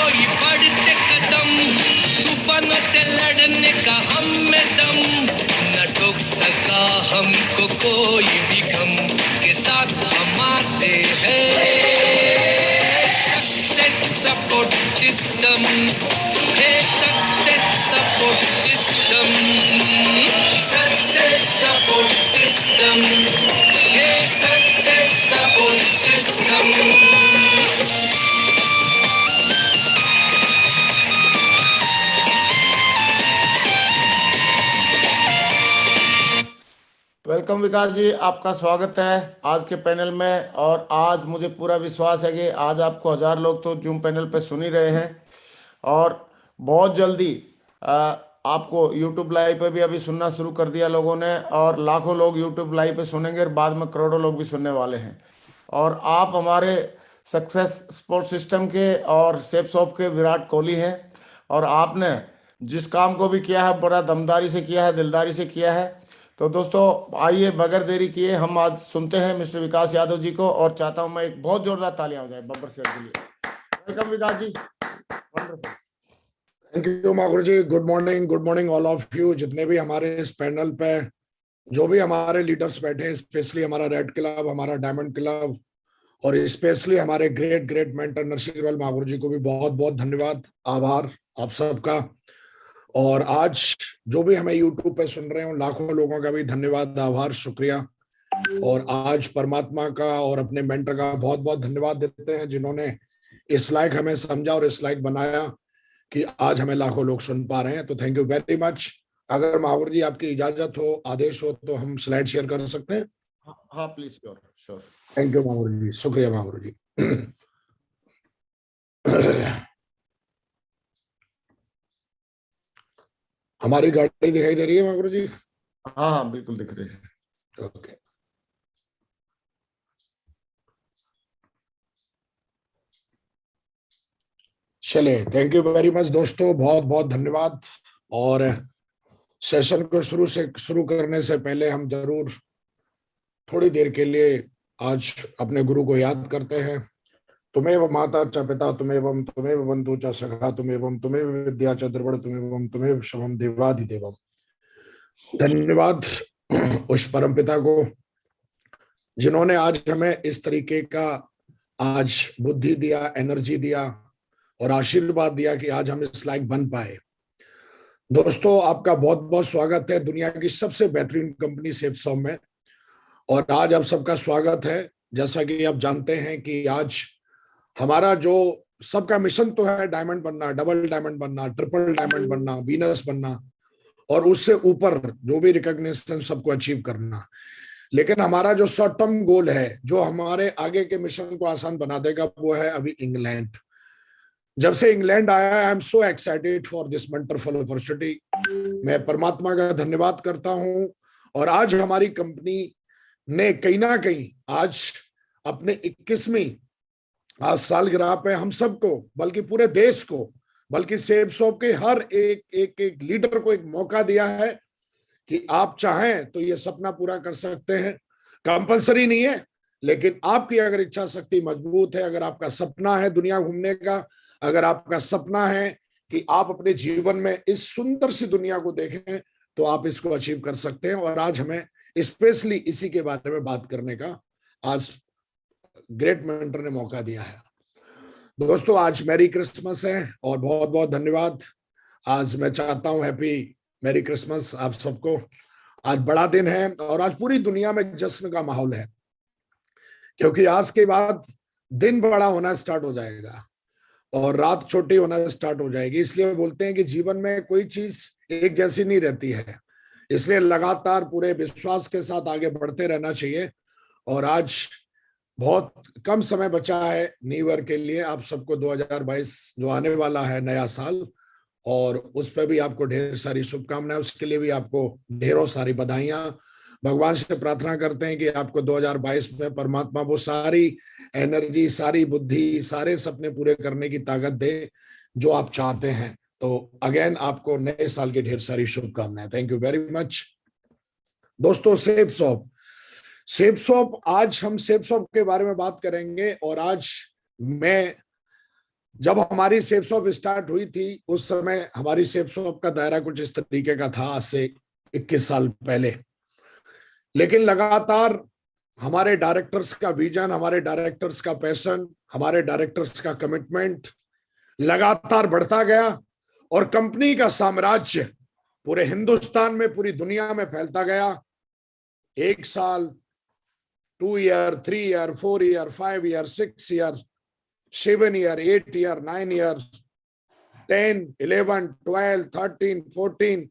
कोई बढ़ते कदम, तूफानों से लड़ने का हम में दम, न ठोक सका हमको कोई भी गम, के साथ हम आते हैं। Success support system, success support system, success support system, success support system. Welcome Vikas ji, आपका स्वागत है आज के पैनल में। और आज मुझे पूरा विश्वास है कि आज आपको 1000 लोग तो जूम पैनल पे सुन ही रहे हैं, और बहुत जल्दी आपको यूट्यूब लाइव पे भी अभी सुनना शुरू कर दिया लोगों ने, और लाखों लोग यूट्यूब लाइव पे सुनेंगे और बाद में करोड़ों लोग भी सुनने वाले हैं। और आप हमारे सक्सेस स्पोर्ट सिस्टम के और सेफ शॉप के विराट कोहली हैं, और आपने जिस काम को भी किया है बड़ा दमदारी से किया है, दिलदारी से किया है। तो दोस्तों आइए बगैर देरी किए हम आज सुनते हैं मिस्टर विकास यादव जी को, और चाहता हूं मैं एक बहुत जोरदार तालियां हो जाए बब्बर सर के लिए। Welcome Vikas ji. Wonderful. Thank you Maguru ji. Good morning all of you, जितने भी हमारे इस पैनल पे जो भी हमारे लीडर्स बैठे हैं, स्पेशली हमारा रेड क्लब, हमारा डायमंड क्लब, और स्पेशली हमारे ग्रेट मेंटर नरसिंह मागुरु जी को भी बहुत बहुत धन्यवाद, आभार आप सबका। और आज जो भी हमें यूट्यूब पे सुन रहे हैं उन लाखों लोगों का भी धन्यवाद, आभार, शुक्रिया। और आज परमात्मा का और अपने मेंटर का बहुत बहुत धन्यवाद देते हैं जिन्होंने इस लायक हमें समझा और इस लायक बनाया कि आज हमें लाखों लोग सुन पा रहे हैं। तो थैंक यू वेरी मच। अगर माहौर जी आपकी इजाजत हो, आदेश हो, तो हम स्लाइड शेयर कर सकते हैं। हाँ please. Sure. Thank you Mahaur ji, शुक्रिया माहौर जी। हमारी गाड़ी दिखाई दे रही है माहौर जी? हाँ हाँ बिल्कुल दिख रही है। ओके। चले, थैंक यू वेरी मच दोस्तों, बहुत बहुत धन्यवाद। और सेशन को शुरू करने से पहले हम जरूर थोड़ी देर के लिए आज अपने गुरु को याद करते हैं। तुम्हेव माता च पिता तुम्हेवम, तुम्हेव बंधु च सखा तुम्हेवम, तुम्हेव विद्या च द्रविड़ तुम्हेवम, तुम्हेव शवम देवाधिदेवम। धन्यवाद उस परम पिता को जिन्होंने आज हमें इस तरीके का आज बुद्धि दिया, एनर्जी दिया और आशीर्वाद दिया कि आज हम इस लायक बन पाए। दोस्तों आपका बहुत बहुत स्वागत है दुनिया की सबसे बेहतरीन कंपनी सेफ शॉप में। और आज आप सबका स्वागत है। जैसा कि आप जानते हैं कि आज हमारा जो सबका मिशन तो है डायमंड बनना, डबल डायमंड बनना, ट्रिपल डायमंड बनना, वीनस बनना, और उससे ऊपर जो भी रिकॉग्निशन सबको अचीव करना। लेकिन हमारा जो शॉर्ट टर्म गोल है जो हमारे आगे के मिशन को आसान बना देगा वो है अभी इंग्लैंड। जब से इंग्लैंड आया I am so excited for this wonderful opportunity. मैं परमात्मा का धन्यवाद करता हूं। और आज हमारी कंपनी ने कहीं ना कहीं आज अपने 21वीं आज सालगिरह पे हम सबको, बल्कि पूरे देश को, बल्कि सेफ शॉप के हर एक लीडर को एक मौका दिया है कि आप चाहें तो ये सपना पूरा कर सकते हैं। कंपलसरी नहीं है, लेकिन आपकी अगर इच्छा शक्ति मजबूत है, अगर आपका सपना है दुनिया घूमने का, अगर आपका सपना है कि आप अपने जीवन में इस सुंदर सी दुनिया को देखें, तो आप इसको अचीव कर सकते हैं। और आज हमें स्पेशली इसी के बारे में बात करने का आज ग्रेट मेंटर ने मौका दिया है। दोस्तों आज मैरी क्रिसमस है और बहुत बहुत धन्यवाद। आज मैं चाहता हूं हैप्पी मैरी क्रिसमस आप सबको। आज बड़ा दिन है और आज पूरी दुनिया में जश्न का माहौल है, क्योंकि आज के बाद दिन बड़ा होना स्टार्ट हो जाएगा और रात छोटी होना स्टार्ट हो जाएगी। इसलिए बोलते हैं कि जीवन में कोई चीज एक जैसी नहीं रहती है, इसलिए लगातार पूरे विश्वास के साथ आगे बढ़ते रहना चाहिए। और आज बहुत कम समय बचा है न्यू ईयर के लिए। आप सबको 2022 जो आने वाला है नया साल, और उस पर भी आपको ढेर सारी शुभकामनाएं, उसके लिए भी आपको ढेरों सारी बधाइयां। भगवान से प्रार्थना करते हैं कि आपको 2022 में परमात्मा वो सारी एनर्जी, सारी बुद्धि, सारे सपने पूरे करने की ताकत दे जो आप चाहते हैं। तो अगेन आपको नए साल की ढेर सारी शुभकामनाएं। Thank you very much. दोस्तों सेफ शॉप आज हम सेफ शॉप के बारे में बात करेंगे। और आज मैं जब हमारी सेफ शॉप स्टार्ट हुई थी उस समय हमारी सेफ शॉप का दायरा कुछ इस तरीके का था, आज से 21 साल पहले। लेकिन लगातार हमारे डायरेक्टर्स का विजन, हमारे डायरेक्टर्स का पैशन, हमारे डायरेक्टर्स का कमिटमेंट लगातार बढ़ता गया और कंपनी का साम्राज्य पूरे हिंदुस्तान में, पूरी दुनिया में फैलता गया। 1 साल, 2 year, 3 year, 4 year, 5 year, 6 year, 7 year, 8 year, 9 year, 10, 11, 12, 13, 14,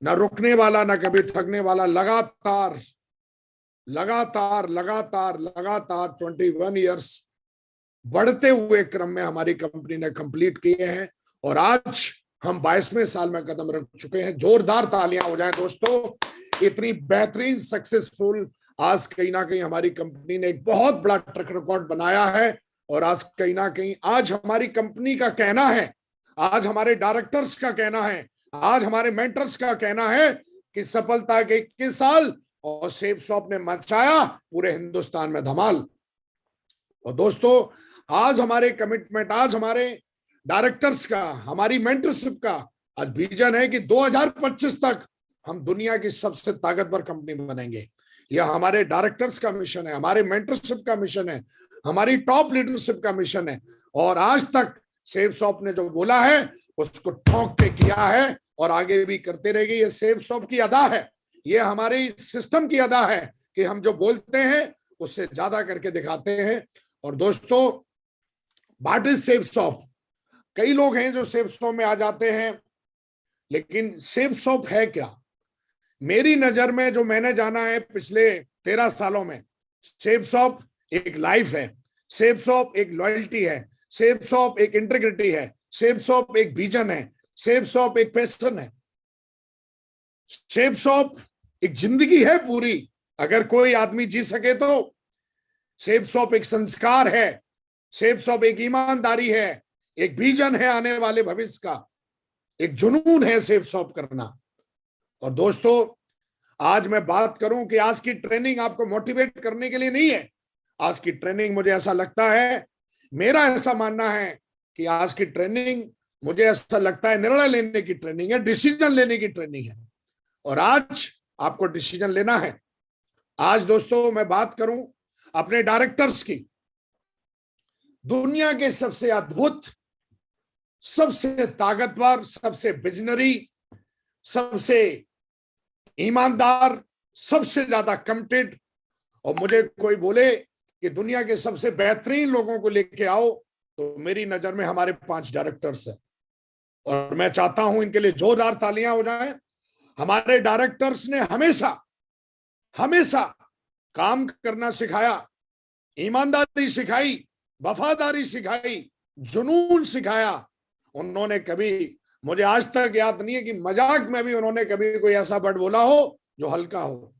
न रुकने वाला, न कभी थकने वाला, लगातार लगातार लगातार लगातार 21 ईयर्स बढ़ते हुए क्रम में हमारी कंपनी ने कंप्लीट किए हैं और आज हम 22वें साल में कदम रख चुके हैं। जोरदार तालियां हो जाएं दोस्तों। इतनी बेहतरीन सक्सेसफुल आज कहीं ना कहीं हमारी कंपनी ने एक बहुत बड़ा ट्रैक रिकॉर्ड बनाया है और आज कहीं ना कहीं आज हमारी कंपनी का कहना है, आज हमारे डायरेक्टर्स का कहना है, आज हमारे मेंटर्स का कहना है कि सफलता के 21 साल और सेफ शॉप ने मचाया पूरे हिंदुस्तान में धमाल। और दोस्तों आज हमारे कमिटमेंट, आज हमारे डायरेक्टर्स का, हमारी मेंटरशिप का आज विजन है कि 2025 तक हम दुनिया की सबसे ताकतवर कंपनी बनेंगे। यह हमारे डायरेक्टर्स का मिशन है, हमारे मेंटरशिप का मिशन है, हमारी टॉप लीडरशिप का मिशन है। और आज तक सेफ शॉप ने जो बोला है उसको ठोक के किया है और आगे भी करते रहेंगे। ये सेफ शॉप की अदा है, ये हमारे सिस्टम की अदा है कि हम जो बोलते हैं उससे ज्यादा करके दिखाते हैं। और दोस्तों व्हाट इज सेफ शॉप? कई लोग हैं जो सेफ शॉप में आ जाते हैं, लेकिन सेफ शॉप है क्या? मेरी नजर में जो मैंने जाना है पिछले 13 सालों में, सेफ शॉप एक लाइफ है, सेफ शॉप एक लॉयल्टी है, सेफ शॉप एक इंटीग्रिटी है, सेफ शॉप एक विजन है, सेफ शॉप एक पैशन है, सेफ शॉप एक जिंदगी है पूरी। अगर कोई आदमी जी सके तो सेफ शॉप एक संस्कार है, सेफ शॉप एक ईमानदारी है, एक विजन है आने वाले भविष्य का, एक जुनून है सेफ शॉप करना। और दोस्तों आज मैं बात करूं कि आज की ट्रेनिंग आपको मोटिवेट करने के लिए नहीं है। आज की ट्रेनिंग मुझे ऐसा लगता है, मेरा ऐसा मानना है कि आज की ट्रेनिंग मुझे ऐसा लगता है निर्णय लेने की ट्रेनिंग है, डिसीजन लेने की ट्रेनिंग है। और आज आपको डिसीजन लेना है। आज दोस्तों मैं बात करूं अपने डायरेक्टर्स की, दुनिया के सबसे अद्भुत, सबसे ताकतवर, सबसे विजनरी, सबसे ईमानदार, सबसे ज्यादा कमिटेड, और मुझे कोई बोले कि दुनिया के सबसे बेहतरीन लोगों को लेके आओ, तो मेरी नजर में हमारे 5 डायरेक्टर्स हैं। और मैं चाहता हूं इनके लिए जोरदार तालियां हो जाएं। हमारे डायरेक्टर्स ने हमेशा हमेशा काम करना सिखाया, ईमानदारी सिखाई, वफादारी सिखाई, जुनून सिखाया। उन्होंने कभी, मुझे आज तक याद नहीं है कि मजाक में भी उन्होंने कभी कोई ऐसा वर्ड बोला हो जो हल्का हो।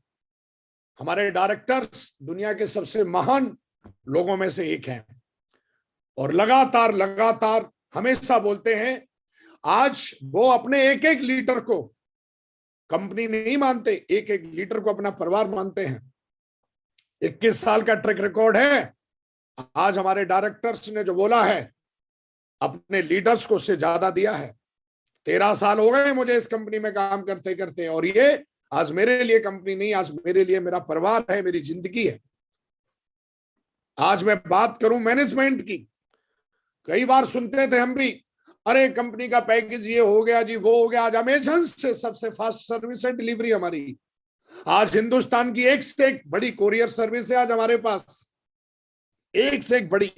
हमारे डायरेक्टर्स दुनिया के सबसे महान लोगों में से एक हैं और लगातार लगातार हमेशा बोलते हैं। आज वो अपने एक एक लीडर को कंपनी नहीं मानते, एक एक लीडर को अपना परिवार मानते हैं। 21 साल का ट्रैक रिकॉर्ड है। आज हमारे डायरेक्टर्स ने जो बोला है, अपने लीडर्स को उससे ज्यादा दिया है। 13 साल हो गए मुझे इस कंपनी में काम करते करते, और ये आज मेरे लिए कंपनी नहीं, आज मेरे लिए मेरा परिवार है, मेरी जिंदगी है। आज मैं बात करूं मैनेजमेंट की, कई बार सुनते थे हम भी, अरे कंपनी का पैकेज ये हो गया जी, वो हो गया। आज अमेजन से सबसे फास्ट सर्विस है डिलीवरी हमारी। आज हिंदुस्तान की एक से एक बड़ी कोरियर सर्विस है आज हमारे पास, एक से एक बड़ी।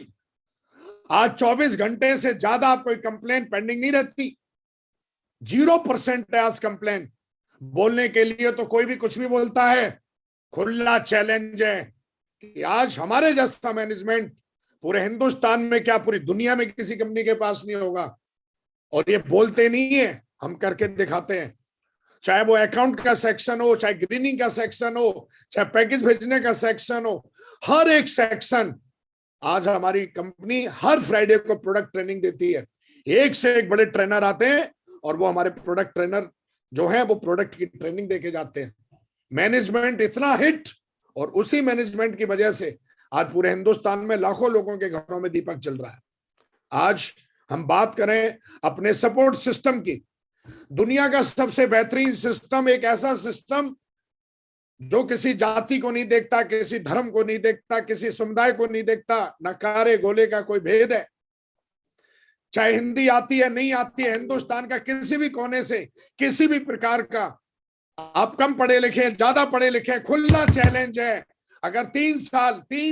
आज 24 घंटे से ज्यादा कोई कंप्लेन पेंडिंग नहीं रहती, 0% है आज कंप्लेन। बोलने के लिए तो कोई भी कुछ भी बोलता है, खुला चैलेंज है कि आज हमारे जैसा मैनेजमेंट पूरे हिंदुस्तान में क्या पूरी दुनिया में किसी कंपनी के पास नहीं होगा। और ये बोलते नहीं है, हम करके दिखाते हैं। चाहे वो अकाउंट का सेक्शन हो, चाहे ग्रीनिंग का सेक्शन हो, चाहे पैकेज भेजने का सेक्शन हो, हर एक सेक्शन आज हमारी कंपनी हर फ्राइडे को प्रोडक्ट ट्रेनिंग देती है। एक से एक बड़े ट्रेनर आते हैं और वो हमारे प्रोडक्ट ट्रेनर जो है वो प्रोडक्ट की ट्रेनिंग देके जाते हैं। मैनेजमेंट इतना हिट, और उसी मैनेजमेंट की वजह से आज पूरे हिंदुस्तान में लाखों लोगों के घरों में दीपक जल रहा है। आज हम बात करें अपने सपोर्ट सिस्टम की, दुनिया का सबसे बेहतरीन सिस्टम, एक ऐसा सिस्टम जो किसी जाति को नहीं देखता, किसी धर्म को नहीं देखता, किसी समुदाय को नहीं देखता, न कारे गोले का कोई भेद है। चाहे हिंदी आती है नहीं आती है, हिंदुस्तान का किसी भी कोने से, किसी भी प्रकार का, आप कम पढ़े लिखे ज्यादा पढ़े लिखे, खुला चैलेंज है। अगर 3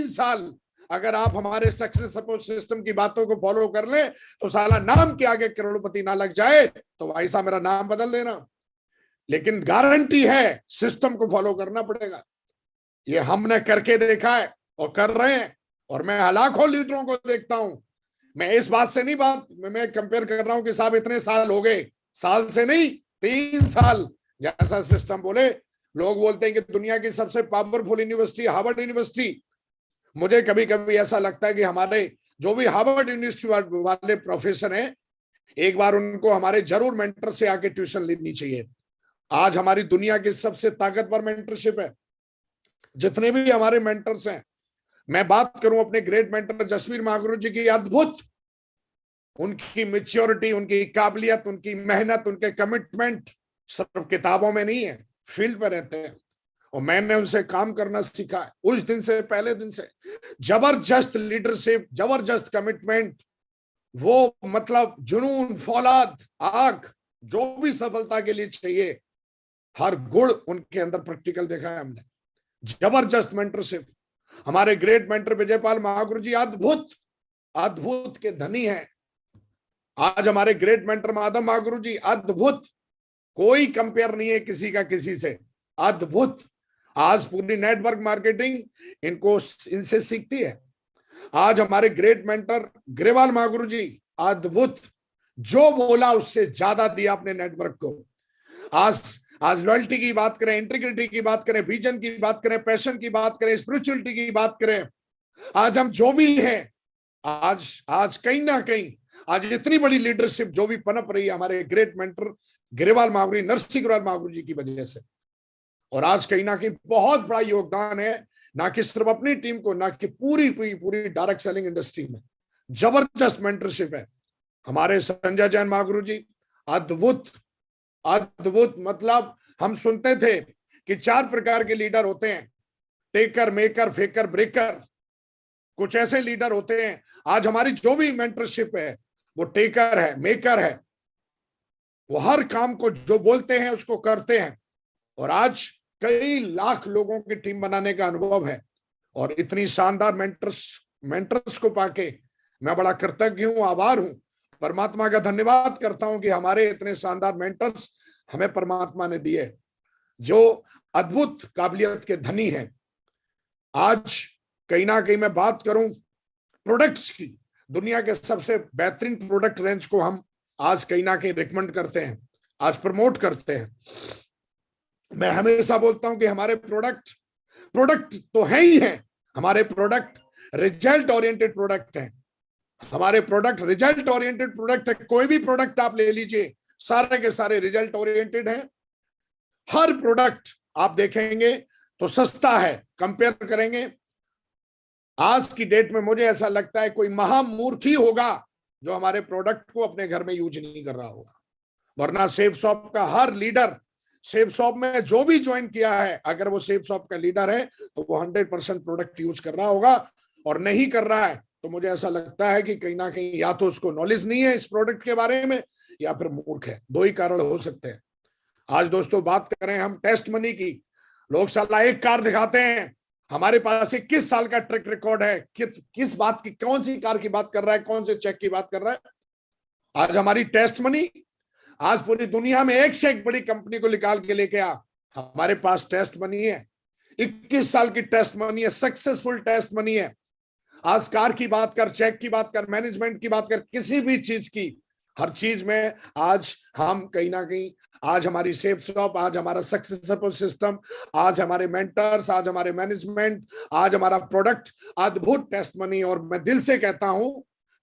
साल अगर आप हमारे सक्सेस सपोर्ट सिस्टम की बातों को फॉलो कर ले तो साला नाम के आगे करोड़पति ना लग जाए तो भाई साहब मेरा नाम बदल देना, लेकिन गारंटी है सिस्टम को फॉलो करना पड़ेगा। ये हमने करके देखा है और कर रहे हैं, और मैं लाखों लीडरों को देखता हूं। मैं इस बात से नहीं मैं कंपेयर कर रहा हूं कि साहब इतने साल हो गए, साल से नहीं, 3 साल जैसा सिस्टम बोले। लोग बोलते हैं कि दुनिया की सबसे पावरफुल यूनिवर्सिटी हार्वर्ड यूनिवर्सिटी। मुझे कभी कभी ऐसा लगता है कि हमारे जो भी हार्वर्ड यूनिवर्सिटी वाले प्रोफेसर हैं, एक बार उनको हमारे जरूर मेंटर से आके ट्यूशन लेनी चाहिए। आज हमारी दुनिया की सबसे ताकतवर मेंटरशिप है। जितने भी हमारे मेंटर्स हैं, मैं बात करूं अपने ग्रेट मेंटर जसवीर महागुरु जी की, अद्भुत उनकी मैच्योरिटी, उनकी काबिलियत, उनकी मेहनत, उनके कमिटमेंट सिर्फ किताबों में नहीं है, फील्ड पर रहते हैं। और मैंने उनसे काम करना सीखा है। उस दिन से, पहले दिन से जबरदस्त लीडरशिप, जबरदस्त कमिटमेंट, वो मतलब जुनून, फौलाद, आग, जो भी सफलता के लिए चाहिए, हर गुण उनके अंदर प्रैक्टिकल देखा है हमने। जबरदस्त मेंटरशिप। हमारे ग्रेट मेंटर विजयपाल महागुरु जी अद्भुत के धनी हैं। आज हमारे ग्रेट मेंटर माधव महागुरु जी अद्भुत, कोई कंपेयर नहीं है किसी का किसी से, अद्भुत। आज पूरी नेटवर्क मार्केटिंग इनसे सीखती है। आज हमारे ग्रेट मेंटर ग्रेवाल महागुरु जी अद्भुत, जो बोला उससे ज्यादा दिया अपने नेटवर्क को। आज लॉयल्टी की बात करें, इंटीग्रिटी की बात करें, विजन की बात करें, पैशन की बात करें, स्पिरिचुअलिटी की बात करें, आज हम जो भी हैं, आज कहीं ना कहीं आज इतनी बड़ी लीडरशिप जो भी पनप रही है हमारे ग्रेट मेंटर ग्रेवाल महागुरु, नरसिंह ग्रेवाल महागुरु जी की वजह से। और आज कहीं ना कहीं बहुत बड़ा योगदान है, ना कि सिर्फ अपनी टीम को, ना कि पूरी डायरेक्ट सेलिंग इंडस्ट्री में। जबरदस्त मेंटरशिप है। हमारे संजय जैन महागुरु जी अद्भुत, मतलब हम सुनते थे कि 4 प्रकार के लीडर होते हैं, टेकर, मेकर, फेकर, ब्रेकर। कुछ ऐसे लीडर होते हैं। आज हमारी जो भी मेंटरशिप है वो टेकर है, मेकर है, वो हर काम को जो बोलते हैं उसको करते हैं। और आज कई लाख लोगों की टीम बनाने का अनुभव है। और इतनी शानदार मेंटर्स को पाके मैं बड़ा कृतज्ञ हूं, आभार हूं, परमात्मा का धन्यवाद करता हूं कि हमारे इतने शानदार मेंटर्स हमें परमात्मा ने दिए, जो अद्भुत काबिलियत के धनी हैं। आज कहीं ना कहीं मैं बात करूं प्रोडक्ट्स की, दुनिया के सबसे बेहतरीन प्रोडक्ट रेंज को हम आज कहीं ना कहीं रिकमेंड करते हैं, आज प्रमोट करते हैं। मैं हमेशा बोलता हूं कि हमारे प्रोडक्ट तो है ही है, हमारे प्रोडक्ट रिजल्ट ओरिएंटेड प्रोडक्ट हैं। हमारे प्रोडक्ट रिजल्ट ओरिएंटेड प्रोडक्ट है। कोई भी प्रोडक्ट आप ले लीजिए, सारे के सारे रिजल्ट ओरिएंटेड हैं। हर प्रोडक्ट आप देखेंगे तो सस्ता है। कंपेयर करेंगे आज की डेट में, मुझे ऐसा लगता है कोई महामूर्ख ही होगा जो हमारे प्रोडक्ट को अपने घर में यूज नहीं कर रहा होगा। वरना सेफ शॉप का हर लीडर, सेफ शॉप में जो भी ज्वाइन किया है, अगर वो सेफ शॉप का लीडर है तो वो 100% प्रोडक्ट यूज कर रहा होगा। और नहीं कर रहा है तो मुझे ऐसा लगता है कि कहीं ना कहीं या तो उसको नॉलेज नहीं है इस प्रोडक्ट के बारे में, या फिर मूर्ख है। 2 ही कारण हो सकते हैं। आज दोस्तों बात करें हम टेस्ट मनी की, लोग साला एक कार दिखाते हैं। हमारे पास 21 साल का ट्रैक रिकॉर्ड है। किस बात की, कौन सी कार की बात कर रहा है, कौन से चेक की बात कर रहा है? आज हमारी टेस्ट मनी, आज पूरी दुनिया में एक से एक बड़ी कंपनी को निकाल के लेके आ, हमारे पास टेस्ट मनी है। 21 साल की टेस्ट मनी है, सक्सेसफुल टेस्ट मनी है। आज कार की बात कर, चेक की बात कर, मैनेजमेंट की बात कर, किसी भी चीज की, हर चीज में आज हम कहीं ना कहीं, आज हमारी सेफ शॉप, आज हमारा सक्सेस सपोर्ट सिस्टम, आज हमारे मेंटर्स, आज हमारे मैनेजमेंट, आज हमारा प्रोडक्ट अद्भुत टेस्ट मनी। और मैं दिल से कहता हूं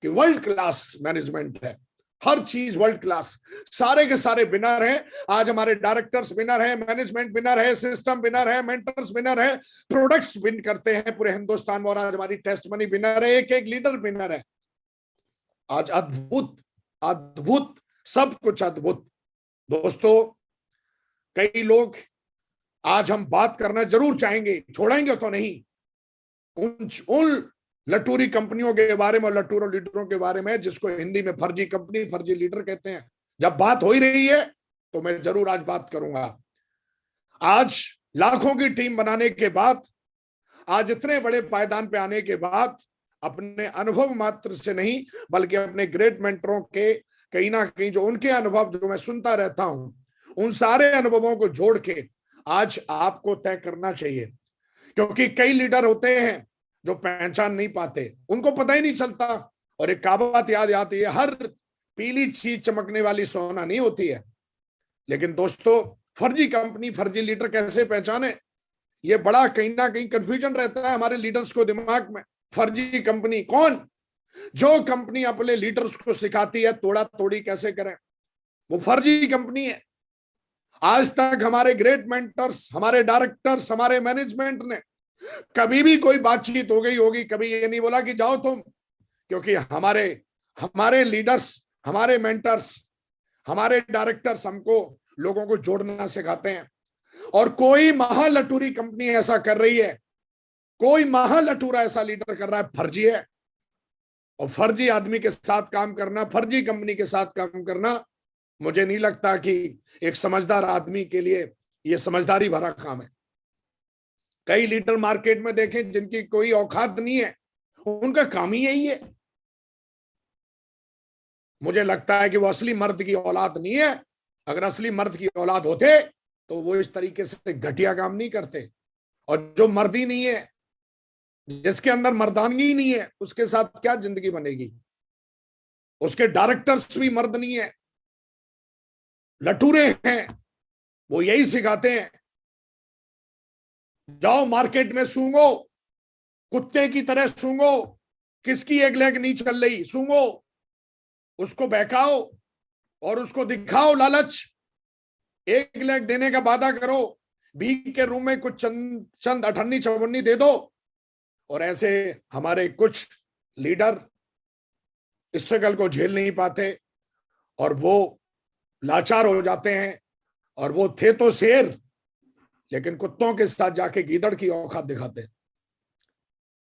कि वर्ल्ड क्लास मैनेजमेंट है, हर चीज वर्ल्ड क्लास, सारे के सारे विनर हैं। आज हमारे डायरेक्टर्स विनर हैं, मैनेजमेंट विनर है, सिस्टम विनर है, मेंटर्स विनर है, प्रोडक्ट्स विन करते हैं पूरे हिंदुस्तान में। और आज हमारी टेस्ट मनी विनर है, एक एक लीडर विनर है। आज अद्भुत अद्भुत, सब कुछ अद्भुत। दोस्तों, कई लोग आज हम बात करना जरूर चाहेंगे, छोड़ेंगे तो नहीं, उन लटूरी कंपनियों के बारे में, लटूरों लीडरों के बारे में, जिसको हिंदी में फर्जी कंपनी, फर्जी लीडर कहते हैं। जब बात हो ही रही है तो मैं जरूर आज बात करूंगा। आज लाखों की टीम बनाने के बाद, आज इतने बड़े पायदान पे आने के बाद, अपने अनुभव मात्र से नहीं बल्कि अपने ग्रेट मेंटरों के कहीं ना कहीं जो उनके अनुभव जो मैं सुनता रहता हूं, उन सारे अनुभवों को जोड़ के आज आपको तय करना चाहिए। क्योंकि कई लीडर होते हैं जो पहचान नहीं पाते, उनको पता ही नहीं चलता। और एक कहावत याद आती है, हर पीली चीज चमकने वाली सोना नहीं होती है। लेकिन दोस्तों, फर्जी कंपनी, फर्जी लीडर कैसे पहचाने, ये बड़ा कहीं ना कहीं कंफ्यूजन रहता है हमारे लीडर्स को दिमाग में। फर्जी कंपनी कौन? जो कंपनी अपने लीडर्स को सिखाती है तोड़ा तोड़ी कैसे करें, वो फर्जी कंपनी है। आज तक हमारे ग्रेट मेंटर्स, हमारे डायरेक्टर्स, हमारे मैनेजमेंट ने कभी भी कोई बातचीत हो गई होगी, कभी ये नहीं बोला कि जाओ तुम, क्योंकि हमारे लीडर्स, हमारे मेंटर्स, हमारे डायरेक्टर्स हमको लोगों को जोड़ना सिखाते हैं। और कोई महालटूरी कंपनी ऐसा कर रही है, कोई महालटूरा ऐसा लीडर कर रहा है, फर्जी है। और फर्जी आदमी के साथ काम करना, फर्जी कंपनी के साथ काम करना, मुझे नहीं लगता कि एक समझदार आदमी के लिए यह समझदारी भरा काम है। कई लीडर मार्केट में देखें जिनकी कोई औकात नहीं है, उनका काम ही यही है। मुझे लगता है कि वो असली मर्द की औलाद नहीं है। अगर असली मर्द की औलाद होते तो वो इस तरीके से घटिया काम नहीं करते। और जो मर्द ही नहीं है, जिसके अंदर मर्दानगी ही नहीं है, उसके साथ क्या जिंदगी बनेगी? उसके डायरेक्टर्स भी मर्द नहीं है, लटूरे हैं। वो यही सिखाते हैं, जाओ मार्केट में सूंघो, कुत्ते की तरह सूंघो, किसकी एक लेग नहीं चल रही, सूंघो, उसको बहकाओ और उसको दिखाओ लालच। एक लेग देने का वादा करो, भीख के रूम में कुछ चंद अठन्नी चवन्नी दे दो। और ऐसे हमारे कुछ लीडर इस स्ट्रगल को झेल नहीं पाते और वो लाचार हो जाते हैं। और वो थे तो शेर, लेकिन कुत्तों के साथ जाके गीदड़ की औकात दिखाते हैं।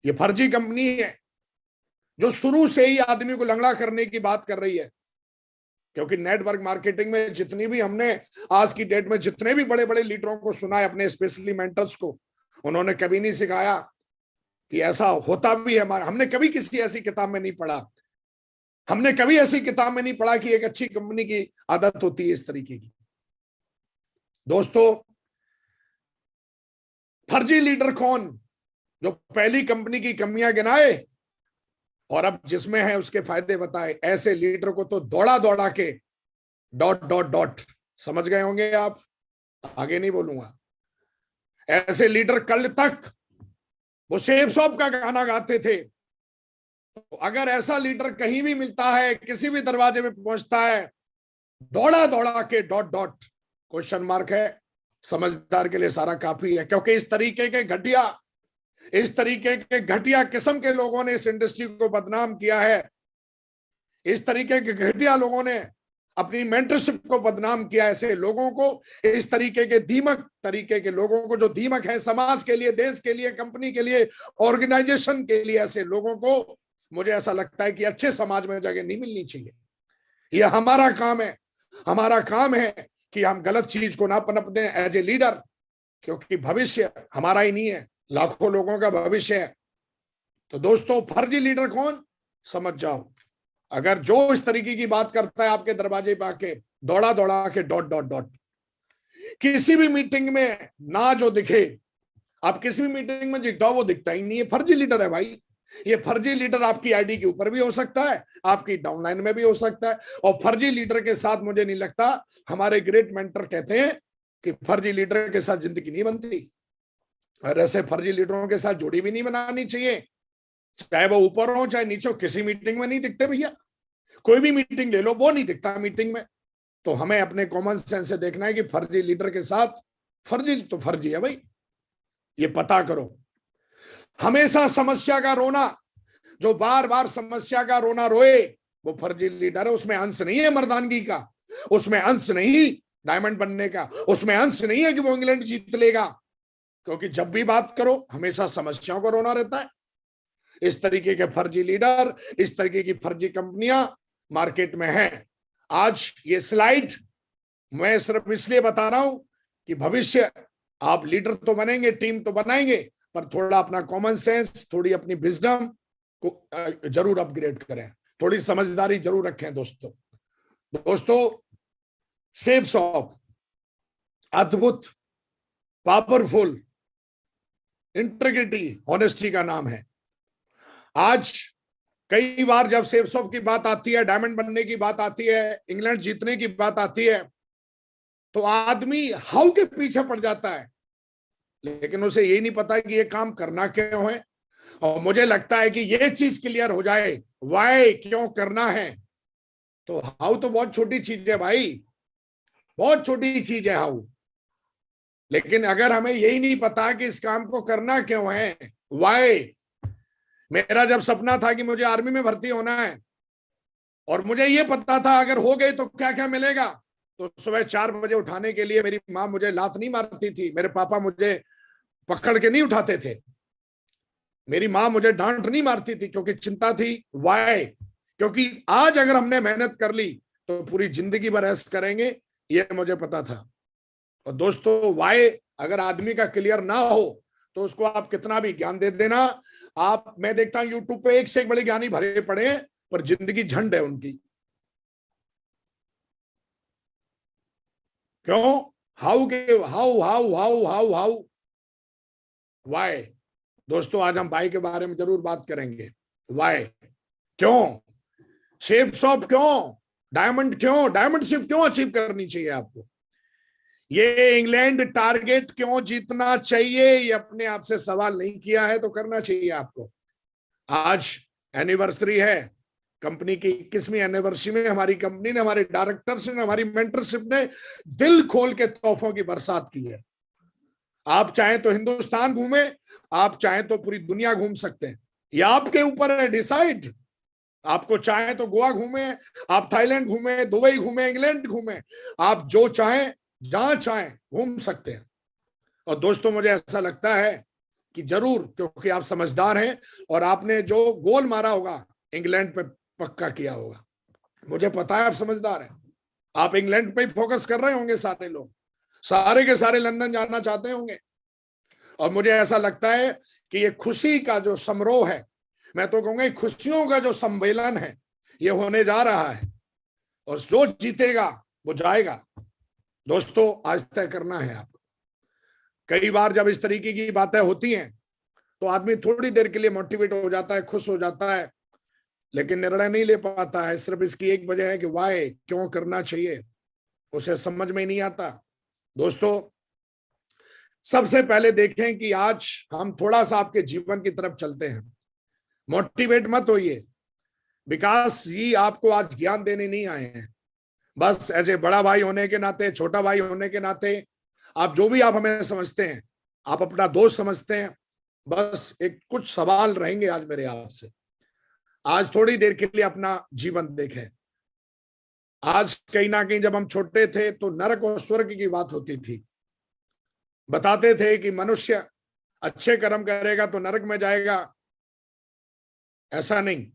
ये फर्जी कंपनी है जो शुरू से ही आदमी को लंगड़ा करने की बात कर रही है। क्योंकि नेटवर्क मार्केटिंग में जितनी भी हमने आज की डेट में जितने भी बड़े बड़े लीडरों को सुना है, अपने स्पेशली मेंटर्स को, उन्होंने कभी नहीं सिखाया कि ऐसा होता भी है। हमने कभी किसी ऐसी किताब में नहीं पढ़ा, हमने कभी ऐसी किताब में नहीं पढ़ा कि एक अच्छी कंपनी की आदत होती है इस तरीके की। दोस्तों, फर्जी लीडर कौन? जो पहली कंपनी की कमियां गिनाए और अब जिसमें है उसके फायदे बताए। ऐसे लीडर को तो दौड़ा दौड़ा के डॉट डॉट डॉट, समझ गए होंगे आप, आगे नहीं बोलूंगा। ऐसे लीडर कल तक वो सेफ शॉप का गाना गाते थे। तो अगर ऐसा लीडर कहीं भी मिलता है, किसी भी दरवाजे में पहुंचता है, दौड़ा दौड़ा के डॉट डॉट, क्वेश्चन मार्क है। समझदार के लिए सारा काफी है। क्योंकि इस तरीके के घटिया किस्म के लोगों ने इस इंडस्ट्री को बदनाम किया है। इस तरीके के घटिया लोगों ने अपनी मेंटरशिप को बदनाम किया। ऐसे लोगों को, इस तरीके के दीमक तरीके के लोगों को, जो दीमक है समाज के लिए, देश के लिए, कंपनी के लिए, ऑर्गेनाइजेशन के लिए, ऐसे लोगों को मुझे ऐसा लगता है कि अच्छे समाज में जगह नहीं मिलनी चाहिए। यह हमारा काम है। हमारा काम है कि हम गलत चीज को ना पनप दें एज ए लीडर, क्योंकि भविष्य हमारा ही नहीं है, लाखों लोगों का भविष्य है। तो दोस्तों, फर्जी लीडर कौन, समझ जाओ। अगर जो इस तरीके की बात करता है आपके दरवाजे पे आके दौड़ा दौड़ा के डॉट डॉट डॉट, किसी भी मीटिंग में ना जो दिखे, आप किसी भी मीटिंग में दिखता हो, वो दिखता ही नहीं है, फर्जी लीडर है भाई। ये फर्जी लीडर आपकी आईडी के ऊपर भी हो सकता है, आपकी डाउनलाइन में भी हो सकता है। और फर्जी लीडर के साथ मुझे नहीं लगता, हमारे ग्रेट मेंटर कहते हैं कि फर्जी लीडर के साथ जिंदगी नहीं बनती। और ऐसे फर्जी लीडरों के साथ जोड़ी भी नहीं बनानी चाहिए, चाहे वो ऊपर हो चाहे नीचे हो। किसी मीटिंग में नहीं दिखते भैया, कोई भी मीटिंग ले लो, वो नहीं दिखता मीटिंग में। तो हमें अपने कॉमन सेंस से देखना है कि फर्जी लीडर के साथ, फर्जी तो फर्जी है भाई, ये पता करो। हमेशा समस्या का रोना, जो बार बार समस्या का रोना रोए, वो फर्जी लीडर है, उसमें अंश नहीं है मर्दानगी का, उसमें अंश नहीं डायमंड बनने का, उसमें अंश नहीं है कि वो इंग्लैंड जीत लेगा। क्योंकि जब भी बात करो हमेशा समस्याओं को रोना रहता है। इस तरीके के फर्जी लीडर, इस तरीके की फर्जी कंपनियां मार्केट में हैं। आज ये स्लाइड मैं सिर्फ इसलिए बता रहा हूं कि भविष्य आप लीडर तो बनेंगे, टीम तो बनाएंगे, पर थोड़ा अपना कॉमन सेंस, थोड़ी अपनी विजडम को जरूर अपग्रेड करें, थोड़ी समझदारी जरूर रखें दोस्तों। सेफ्सॉफ्ट अद्भुत, पावरफुल, इंटीग्रिटी, ऑनेस्टी का नाम है। आज कई बार जब सेफ्सॉफ्ट की बात आती है, डायमंड बनने की बात आती है, इंग्लैंड जीतने की बात आती है, तो आदमी हाउ के पीछे पड़ जाता है, लेकिन उसे यही नहीं पता कि ये काम करना क्यों है। और मुझे लगता है कि ये चीज क्लियर हो जाए, वाई क्यों करना है, तो हाउ तो बहुत छोटी चीज है भाई, बहुत छोटी चीज है हाउ। लेकिन अगर हमें यही नहीं पता कि इस काम को करना क्यों है, वाई। मेरा जब सपना था कि मुझे आर्मी में भर्ती होना है, और मुझे ये पता था अगर हो गए तो क्या क्या मिलेगा, तो सुबह 4 बजे उठाने के लिए मेरी माँ मुझे लात नहीं मारती थी, मेरे पापा मुझे पकड़ के नहीं उठाते थे, मेरी माँ मुझे डांट नहीं मारती थी, क्योंकि चिंता थी। वाई? क्योंकि आज अगर हमने मेहनत कर ली तो पूरी जिंदगी भर ऐश करेंगे, ये मुझे पता था। और दोस्तों वाई अगर आदमी का क्लियर ना हो तो उसको आप कितना भी ज्ञान दे देना, आप, मैं देखता हूं यूट्यूब पे एक से एक बड़े ज्ञानी भरे पड़े हैं, पर जिंदगी झंड है उनकी। क्यों? हाउ के how how how how how why. दोस्तों आज हम वाई के बारे में जरूर बात करेंगे। वाई क्यों, सेफ्सॉफ्ट क्यों, डायमंड क्यों, डायमंडशिप क्यों अचीव करनी चाहिए आपको, ये इंग्लैंड टारगेट क्यों जीतना चाहिए, ये अपने आप से सवाल नहीं किया है तो करना चाहिए आपको। आज एनिवर्सरी है कंपनी की, 21वीं एनिवर्सरी में हमारी कंपनी ने, हमारे डायरेक्टर्स ने, हमारी मेंटरशिप ने दिल खोल के तोहफों की बरसात की है। आप चाहें तो हिंदुस्तान घूमे, आप चाहें तो पूरी दुनिया घूम सकते हैं, ये आपके ऊपर है डिसाइड। आपको चाहें तो गोवा घूमे, आप थाईलैंड घूमे, दुबई घूमे, इंग्लैंड घूमे, आप जो चाहें जहां चाहें घूम सकते हैं। और दोस्तों मुझे ऐसा लगता है कि जरूर, क्योंकि आप समझदार हैं और आपने जो गोल मारा होगा इंग्लैंड पे पक्का किया होगा, मुझे पता है आप समझदार हैं। आप इंग्लैंड पे ही फोकस कर रहे होंगे, सारे लोग, सारे के सारे लंदन जाना चाहते होंगे। और मुझे ऐसा लगता है कि ये खुशी का जो समारोह है, मैं तो कहूंगा खुशियों का जो सम्मेलन है, ये होने जा रहा है, और जो जीतेगा वो जाएगा। दोस्तों आज तय करना है आपको। कई बार जब इस तरीके की बातें होती हैं तो आदमी थोड़ी देर के लिए मोटिवेट हो जाता है, खुश हो जाता है, लेकिन निर्णय नहीं ले पाता है। सिर्फ इसकी एक वजह है कि वाई, क्यों करना चाहिए, उसे समझ में ही नहीं आता। दोस्तों सबसे पहले देखें कि आज हम थोड़ा सा आपके जीवन की तरफ चलते हैं। मोटिवेट मत होइए, विकास जी आपको आज ज्ञान देने नहीं आए हैं, बस एज ए बड़ा भाई होने के नाते, छोटा भाई होने के नाते, आप जो भी आप हमें समझते हैं, आप अपना दोस्त समझते हैं, बस एक कुछ सवाल रहेंगे आज मेरे आपसे। आज थोड़ी देर के लिए अपना जीवन देखें। आज कहीं ना कहीं जब हम छोटे थे तो नरक और स्वर्ग की बात होती थी, बताते थे कि मनुष्य अच्छे कर्म करेगा तो नरक में जाएगा, ऐसा नहीं,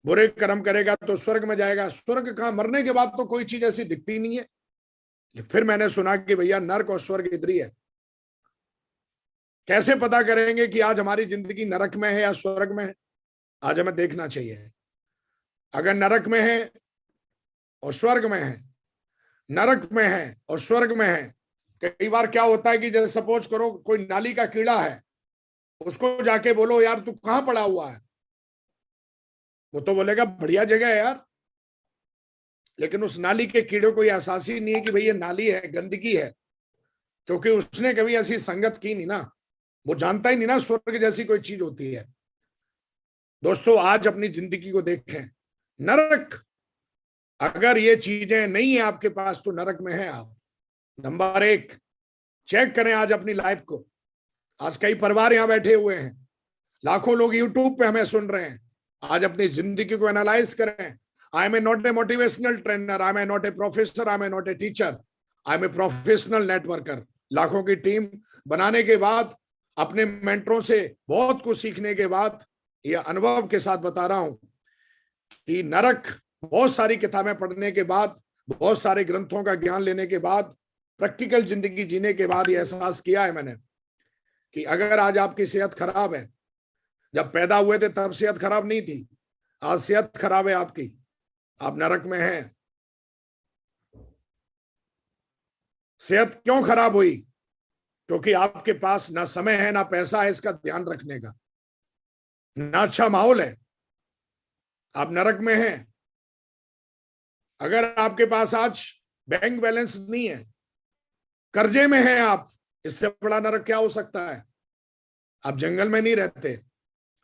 बुरे कर्म करेगा तो स्वर्ग में जाएगा। स्वर्ग कहां, मरने के बाद तो कोई चीज ऐसी दिखती नहीं है। फिर मैंने सुना कि भैया नरक और स्वर्ग इधर ही है। कैसे पता करेंगे कि आज हमारी जिंदगी नरक में है या स्वर्ग में है? आज हमें देखना चाहिए। अगर नरक में है और स्वर्ग में है, नरक में है और स्वर्ग में है, कई बार क्या होता है कि जैसे सपोज करो कोई नाली का कीड़ा है, उसको जाके बोलो यार तू कहां पड़ा हुआ है, वो तो बोलेगा बढ़िया जगह है यार, लेकिन उस नाली के कीड़े को यह एहसास ही नहीं है कि भाई ये नाली है, गंदगी है, क्योंकि उसने कभी ऐसी संगत की नहीं ना, वो जानता ही नहीं ना स्वर्ग जैसी कोई चीज होती है। दोस्तों आज अपनी जिंदगी को देखें, नरक अगर ये चीजें नहीं है आपके पास तो नरक में है आप। नंबर 1 चेक करें आज अपनी लाइफ को। आज कई परिवार यहां बैठे हुए हैं, लाखों लोग यूट्यूब पे हमें सुन रहे हैं। आज अपनी जिंदगी को एनालाइज करें, I am a not a motivational trainer, I am a not a professor, I am a not a teacher, I am a professional networker. लाखों की टीम बनाने के बाद, अपने मेंटरों से बहुत कुछ सीखने के बाद, यह अनुभव के साथ बता रहा हूं कि नरक, बहुत सारी किताबें पढ़ने के बाद, बहुत सारे ग्रंथों का ज्ञान लेने के बाद, प्रैक्टिकल जिंदगी जीने के बाद ये एहसास किया है मैंने कि अगर आज आपकी सेहत खराब है, जब पैदा हुए थे तब सेहत खराब नहीं थी, आज सेहत खराब है आपकी, आप नरक में हैं। सेहत क्यों खराब हुई? क्योंकि आपके पास ना समय है, ना पैसा है इसका ध्यान रखने का, ना अच्छा माहौल है, आप नरक में हैं। अगर आपके पास आज बैंक बैलेंस नहीं है, कर्जे में हैं आप, इससे बड़ा नरक क्या हो सकता है? आप जंगल में नहीं रहते,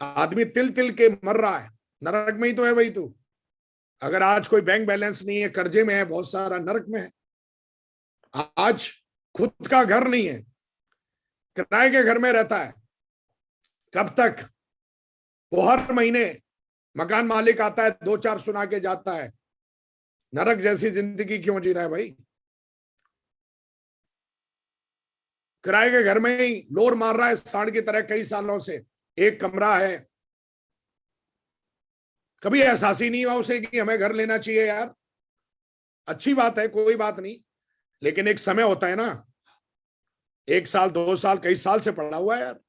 आदमी तिल तिल के मर रहा है, नरक में ही तो है भाई तू। अगर आज कोई बैंक बैलेंस नहीं है, कर्जे में है, बहुत सारा, नरक में है। आज खुद का घर नहीं है, किराए के घर में रहता है, कब तक? वो हर महीने मकान मालिक आता है, 2-4 सुना के जाता है। नरक जैसी जिंदगी क्यों जी रहा है भाई? किराए के घर में ही लोर मार रहा है सांड की तरह कई सालों से, एक कमरा है। कभी एहसास ही नहीं हुआ उसे कि हमें घर लेना चाहिए यार। अच्छी बात है, कोई बात नहीं, लेकिन एक समय होता है ना, 1 साल 2 साल, कई साल से पड़ा हुआ है यार।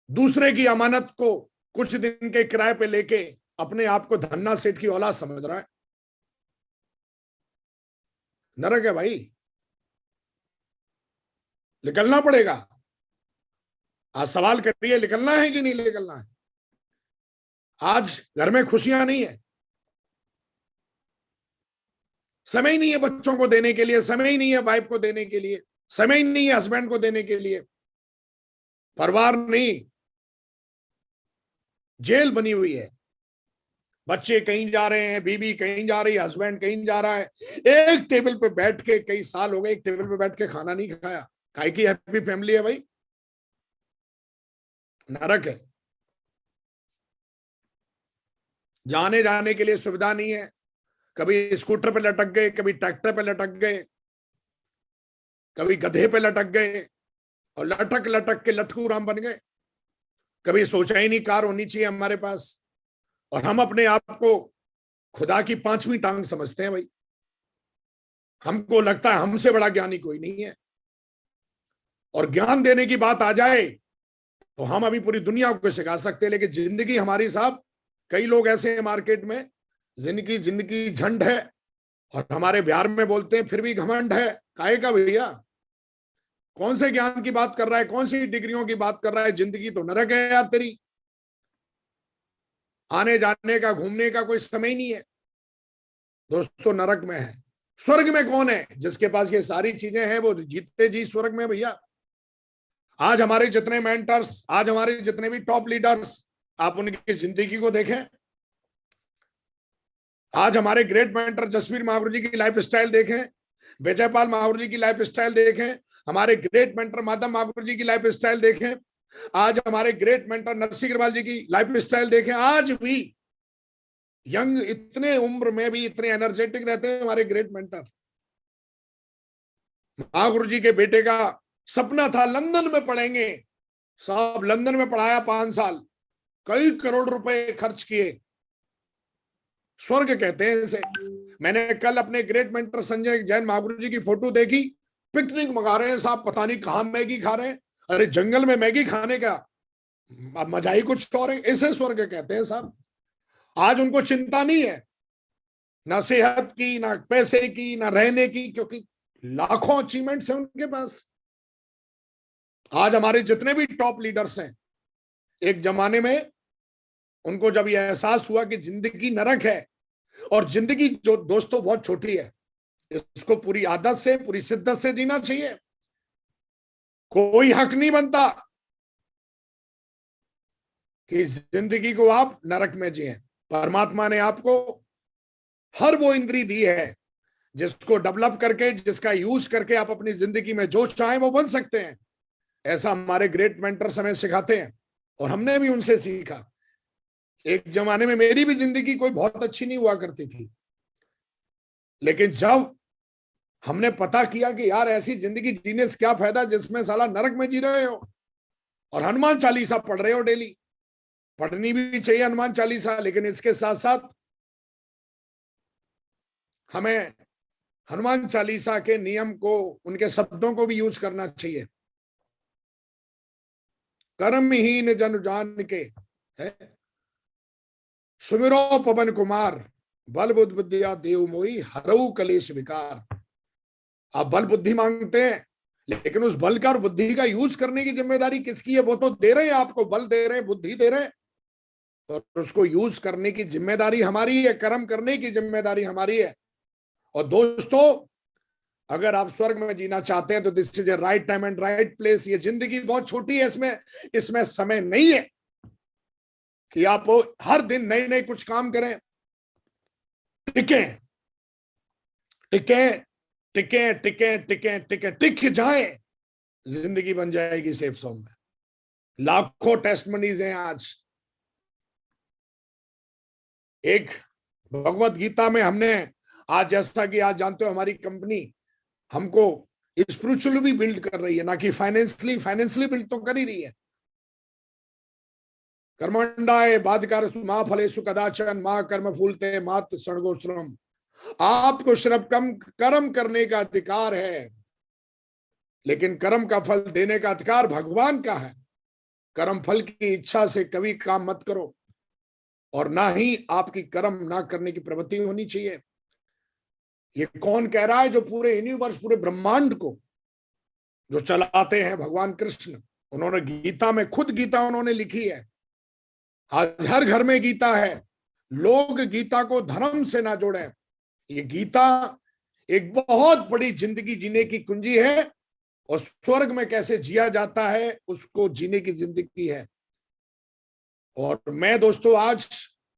दूसरे की अमानत को कुछ दिन के किराए पे लेके अपने आप को धन्ना सेठ की औलाद समझ रहा है। नरक है भाई, निकलना पड़ेगा। आज सवाल करिए, निकलना है कि नहीं निकलना है? आज घर में खुशियां नहीं है, समय ही नहीं है बच्चों को देने के लिए, समय ही नहीं है वाइफ को देने के लिए, समय ही नहीं है हस्बैंड को देने के लिए। परिवार नहीं, जेल बनी हुई है। बच्चे कहीं जा रहे हैं, बीवी कहीं जा रही है, हस्बैंड कहीं जा रहा है। एक टेबल पे बैठ के, कई साल हो गए एक टेबल पे बैठ के खाना नहीं खाया। काहे की हैप्पी फैमिली है भाई? नरक है। जाने जाने के लिए सुविधा नहीं है, कभी स्कूटर पे लटक गए, कभी ट्रैक्टर पे लटक गए, कभी गधे पे लटक गए और लटक लटक के लटकू राम बन गए। कभी सोचा ही नहीं कार होनी चाहिए हमारे पास, और हम अपने आप को खुदा की 5वीं टांग समझते हैं भाई। हमको लगता है हमसे बड़ा ज्ञानी कोई नहीं है, और ज्ञान देने की बात आ जाए तो हम अभी पूरी दुनिया को सिखा सकते हैं। लेकिन जिंदगी हमारी साहब, कई लोग ऐसे हैं मार्केट में, जिंदगी झंड है, और हमारे बिहार में बोलते हैं फिर भी घमंड है। काहे का भैया? कौन से ज्ञान की बात कर रहा है? कौन सी डिग्रियों की बात कर रहा है? जिंदगी तो नरक है यार तेरी। आने जाने का, घूमने का कोई समय ही नहीं है दोस्तों, नरक में है। स्वर्ग में कौन है? जिसके पास ये सारी चीजें हैं वो जीते जी स्वर्ग में भैया। आज हमारे जितने मेंटर्स, आज हमारे जितने भी टॉप लीडर्स, आप उनकी जिंदगी को देखें। आज हमारे ग्रेट मेंटर जसवीर महागुरु जी की लाइफ स्टाइल देखें, विजयपाल महागुरु जी की लाइफ स्टाइल देखें, हमारे ग्रेट मेंटर माधव महागुरु जी की लाइफ स्टाइल देखें, आज हमारे ग्रेट मेंटर नरसिंह अग्रवाल जी की लाइफ स्टाइल देखें। आज भी यंग, इतने उम्र में भी इतने एनर्जेटिक रहते हैं हमारे ग्रेट मेंटर। महागुरु जी के बेटे का सपना था लंदन में पढ़ेंगे, साहब लंदन में पढ़ाया 5 साल, कई करोड़ रुपए खर्च किए। स्वर्ग कहते हैं इसे। मैंने कल अपने ग्रेट मेंटर संजय जैन महागुरु जी की फोटो देखी, पिकनिक मंगा रहे हैं साहब, पता नहीं कहां मैगी खा रहे हैं। अरे जंगल में मैगी खाने का मजा ही कुछ और है। इसे स्वर्ग कहते हैं साहब। आज उनको चिंता नहीं है, ना सेहत की, ना पैसे की, ना रहने की, क्योंकि लाखों अचीवमेंट्स हैं उनके पास। आज हमारे जितने भी टॉप लीडर्स हैं, एक जमाने में उनको जब यह एहसास हुआ कि जिंदगी नरक है, और जिंदगी जो दोस्तों बहुत छोटी है, इसको पूरी आदत से, पूरी शिद्दत से जीना चाहिए। कोई हक नहीं बनता कि जिंदगी को आप नरक में जिए। परमात्मा ने आपको हर वो इंद्री दी है जिसको डेवलप करके, जिसका यूज करके आप अपनी जिंदगी में जो चाहें वो बन सकते हैं। ऐसा हमारे ग्रेट मेंटर्स हमें सिखाते हैं। और हमने भी उनसे सीखा। एक जमाने में मेरी भी जिंदगी कोई बहुत अच्छी नहीं हुआ करती थी, लेकिन जब हमने पता किया कि यार ऐसी जिंदगी जीने से क्या फायदा जिसमें साला नरक में जी रहे हो, और हनुमान चालीसा पढ़ रहे हो डेली, पढ़नी भी चाहिए हनुमान चालीसा, लेकिन इसके साथ साथ हमें हनुमान चालीसा के नियम को, उनके शब्दों को भी यूज करना चाहिए। कर्महीन जन जान के है सुमिरो पवन कुमार, बल बुद्ध विद्या देव मोई हरऊ कलेश विकार। आप बल बुद्धि मांगते हैं, लेकिन उस बल का और बुद्धि का यूज करने की जिम्मेदारी किसकी है? वो तो दे रहे हैं आपको, बल दे रहे हैं, बुद्धि दे रहे हैं, और उसको यूज करने की जिम्मेदारी हमारी है, कर्म करने की जिम्मेदारी हमारी है। और दोस्तों, अगर आप स्वर्ग में जीना चाहते हैं तो this is a right time and right place. ये जिंदगी बहुत छोटी है, इसमें समय नहीं है कि आप हर दिन नए नए कुछ काम करें। टिके टिके टिके टिके टिके टिके टिक जाए, जिंदगी बन जाएगी सेफ जोन में। लाखों टेस्ट मनीज हैं आज। एक भगवत गीता में हमने आज, जैसा कि आज जानते हो, हमारी कंपनी हमको स्पिरिचुअली भी बिल्ड कर रही है, ना कि फाइनेंशियली बिल्ड तो कर ही रही है। कर्मंडाए बाधिकार मां फलेषु कदाचन मां कर्म फूलते मात सणगो श्रम। आपको सिर्फ कर्म करने का अधिकार है, लेकिन कर्म का फल देने का अधिकार भगवान का है। कर्म फल की इच्छा से कभी काम मत करो, और ना ही आपकी कर्म ना करने की प्रवृत्ति होनी चाहिए। ये कौन कह रहा है? जो पूरे यूनिवर्स, पूरे ब्रह्मांड को जो चलाते हैं भगवान कृष्ण। उन्होंने गीता में, खुद गीता उन्होंने लिखी है। आज हर घर में गीता है। लोग गीता को धर्म से ना जोड़ें। ये गीता एक बहुत बड़ी जिंदगी जीने की कुंजी है, और स्वर्ग में कैसे जिया जाता है उसको जीने की जिंदगी है। और मैं दोस्तों आज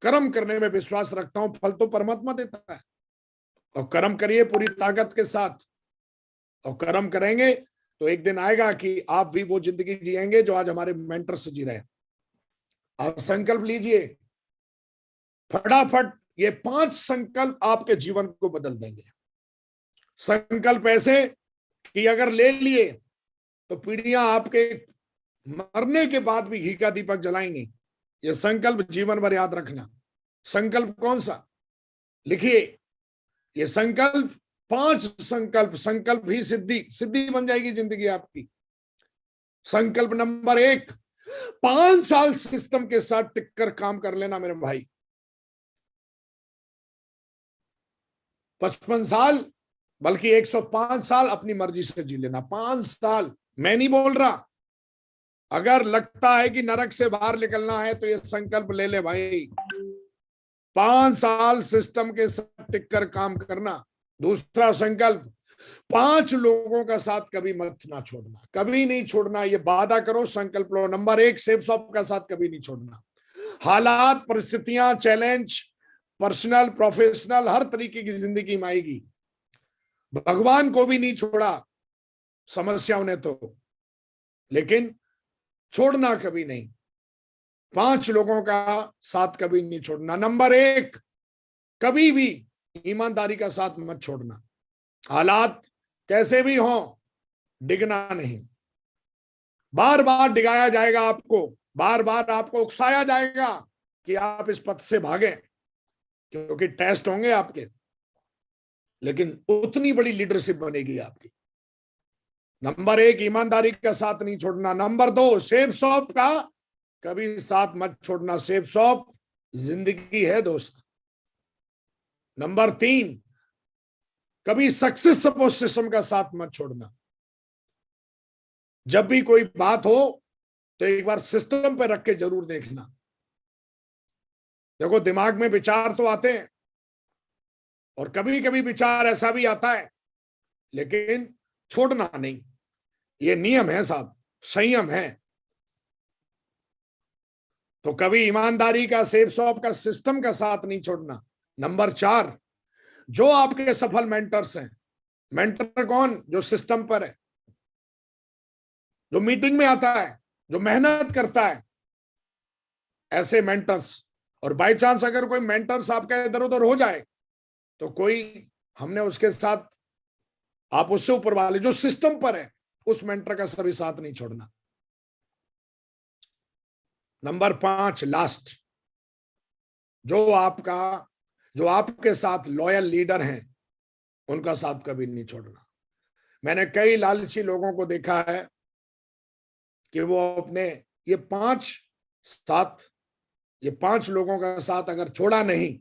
कर्म करने में विश्वास रखता हूं, फल तो परमात्मा देता है। और कर्म करिए पूरी ताकत के साथ, और कर्म करेंगे तो एक दिन आएगा कि आप भी वो जिंदगी जिएंगे जो आज हमारे मेंटर से जी रहे हैं। आप संकल्प लीजिए फटाफट। ये 5 संकल्प आपके जीवन को बदल देंगे। संकल्प ऐसे कि अगर ले लिए तो पीढ़ियां आपके मरने के बाद भी घी का दीपक जलाएंगी। ये संकल्प जीवन भर याद रखना। संकल्प कौन सा? लिखिए ये संकल्प, 5 संकल्प ही सिद्धि बन जाएगी जिंदगी आपकी। संकल्प नंबर 1, 5 साल सिस्टम के साथ टिककर काम कर लेना मेरे भाई। 55 साल बल्कि 105 साल अपनी मर्जी से जी लेना। 5 साल, मैं नहीं बोल रहा। अगर लगता है कि नरक से बाहर निकलना है तो ये संकल्प ले ले भाई। 5 साल सिस्टम के साथ टिककर काम करना। दूसरा संकल्प, 5 लोगों का साथ कभी मत ना छोड़ना, कभी नहीं छोड़ना। ये वादा करो, संकल्प लो। नंबर 1, सेफ शॉप का साथ कभी नहीं छोड़ना। हालात, परिस्थितियां, चैलेंज, पर्सनल, प्रोफेशनल, हर तरीके की जिंदगी में आएगी। भगवान को भी नहीं छोड़ा समस्याओं ने तो, लेकिन छोड़ना कभी नहीं। 5 लोगों का साथ कभी नहीं छोड़ना। नंबर 1, कभी भी ईमानदारी का साथ मत छोड़ना। हालात कैसे भी हों, डिगना नहीं। बार बार डिगाया जाएगा आपको, बार बार आपको उकसाया जाएगा कि आप इस पथ से भागें, क्योंकि टेस्ट होंगे आपके, लेकिन उतनी बड़ी लीडरशिप बनेगी आपकी। नंबर 1, ईमानदारी का साथ नहीं छोड़ना। नंबर 2, सेफ शॉप का कभी साथ मत छोड़ना। सेफ शॉप जिंदगी है दोस्त। नंबर 3, कभी सक्सेस सपोर्ट सिस्टम का साथ मत छोड़ना। जब भी कोई बात हो तो एक बार सिस्टम पे रख के जरूर देखना। देखो, दिमाग में विचार तो आते हैं, और कभी कभी विचार ऐसा भी आता है, लेकिन छोड़ना नहीं। ये नियम है साहब, संयम है। तो कभी ईमानदारी का, सेफ शॉप का, सिस्टम का साथ नहीं छोड़ना। नंबर 4, जो आपके सफल मेंटर्स हैं। मेंटर कौन? जो सिस्टम पर है, जो मीटिंग में आता है, जो मेहनत करता है, ऐसे मेंटर्स। और बाय चांस अगर कोई मेंटर्स आपका इधर उधर हो जाए तो कोई हमने उसके साथ, आप उससे ऊपर वाले जो सिस्टम पर है उस मेंटर का सभी साथ नहीं छोड़ना। नंबर 5 लास्ट, जो आपके साथ लॉयल लीडर हैं उनका साथ कभी नहीं छोड़ना। मैंने कई लालची लोगों को देखा है कि वो अपने ये 5 लोगों का साथ अगर छोड़ा नहीं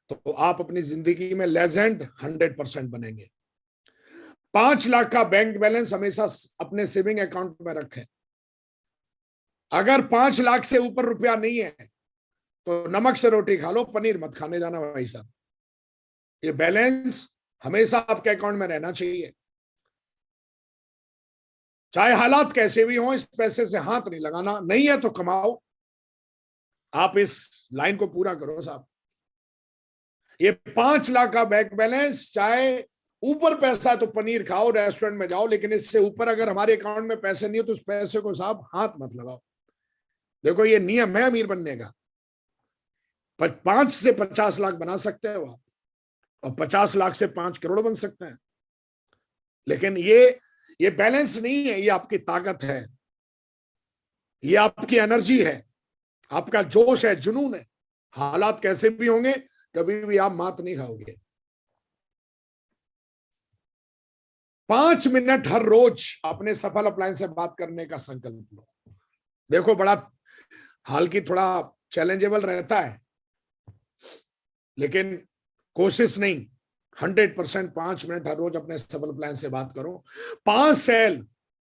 तो आप अपनी जिंदगी में लेजेंड 100% बनेंगे। 5 लाख का बैंक बैलेंस हमेशा अपने सेविंग अकाउंट में रखें। अगर 5 लाख से ऊपर रुपया नहीं है तो नमक से रोटी खा लो, पनीर मत खाने जाना भाई साहब। ये बैलेंस हमेशा आपके अकाउंट में रहना चाहिए। चाहे हालात कैसे भी हों, इस पैसे से हाथ नहीं लगाना। नहीं है तो कमाओ। आप इस लाइन को पूरा करो साहब। ये 5 लाख का बैंक बैलेंस, चाहे ऊपर पैसा है तो पनीर खाओ, रेस्टोरेंट में जाओ, लेकिन इससे ऊपर अगर हमारे अकाउंट में पैसे नहीं हो तो उस पैसे को साहब हाथ मत लगाओ। देखो ये नियम है अमीर बनने का। 5 से 50 लाख बना सकते हो आप, और 50 लाख से 5 करोड़ बन सकते हैं। लेकिन ये बैलेंस नहीं है, ये आपकी ताकत है, ये आपकी एनर्जी है, आपका जोश है, जुनून है। हालात कैसे भी होंगे कभी भी आप मात नहीं खाओगे। 5 मिनट हर रोज अपने सफल अपलायंस से बात करने का संकल्प लो। देखो बड़ा हाल की थोड़ा चैलेंजेबल रहता है, लेकिन कोशिश नहीं, 100% 5 मिनट हर रोज अपने सफल प्लान से बात करो। 5 सेल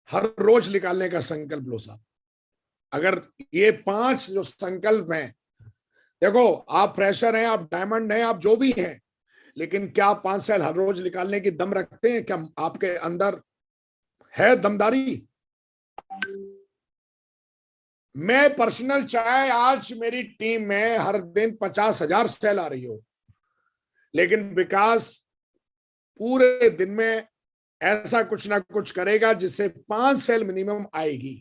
हर रोज निकालने का संकल्प लो साहब। अगर ये 5 जो संकल्प हैं, देखो आप फ्रेशर हैं, आप डायमंड हैं, आप जो भी हैं, लेकिन क्या 5 सेल हर रोज निकालने की दम रखते हैं? क्या आपके अंदर है दमदारी? मैं पर्सनल, चाहे आज मेरी टीम में हर दिन 50,000 सेल आ रही हो, लेकिन विकास पूरे दिन में ऐसा कुछ ना कुछ करेगा जिससे 5 सेल मिनिमम आएगी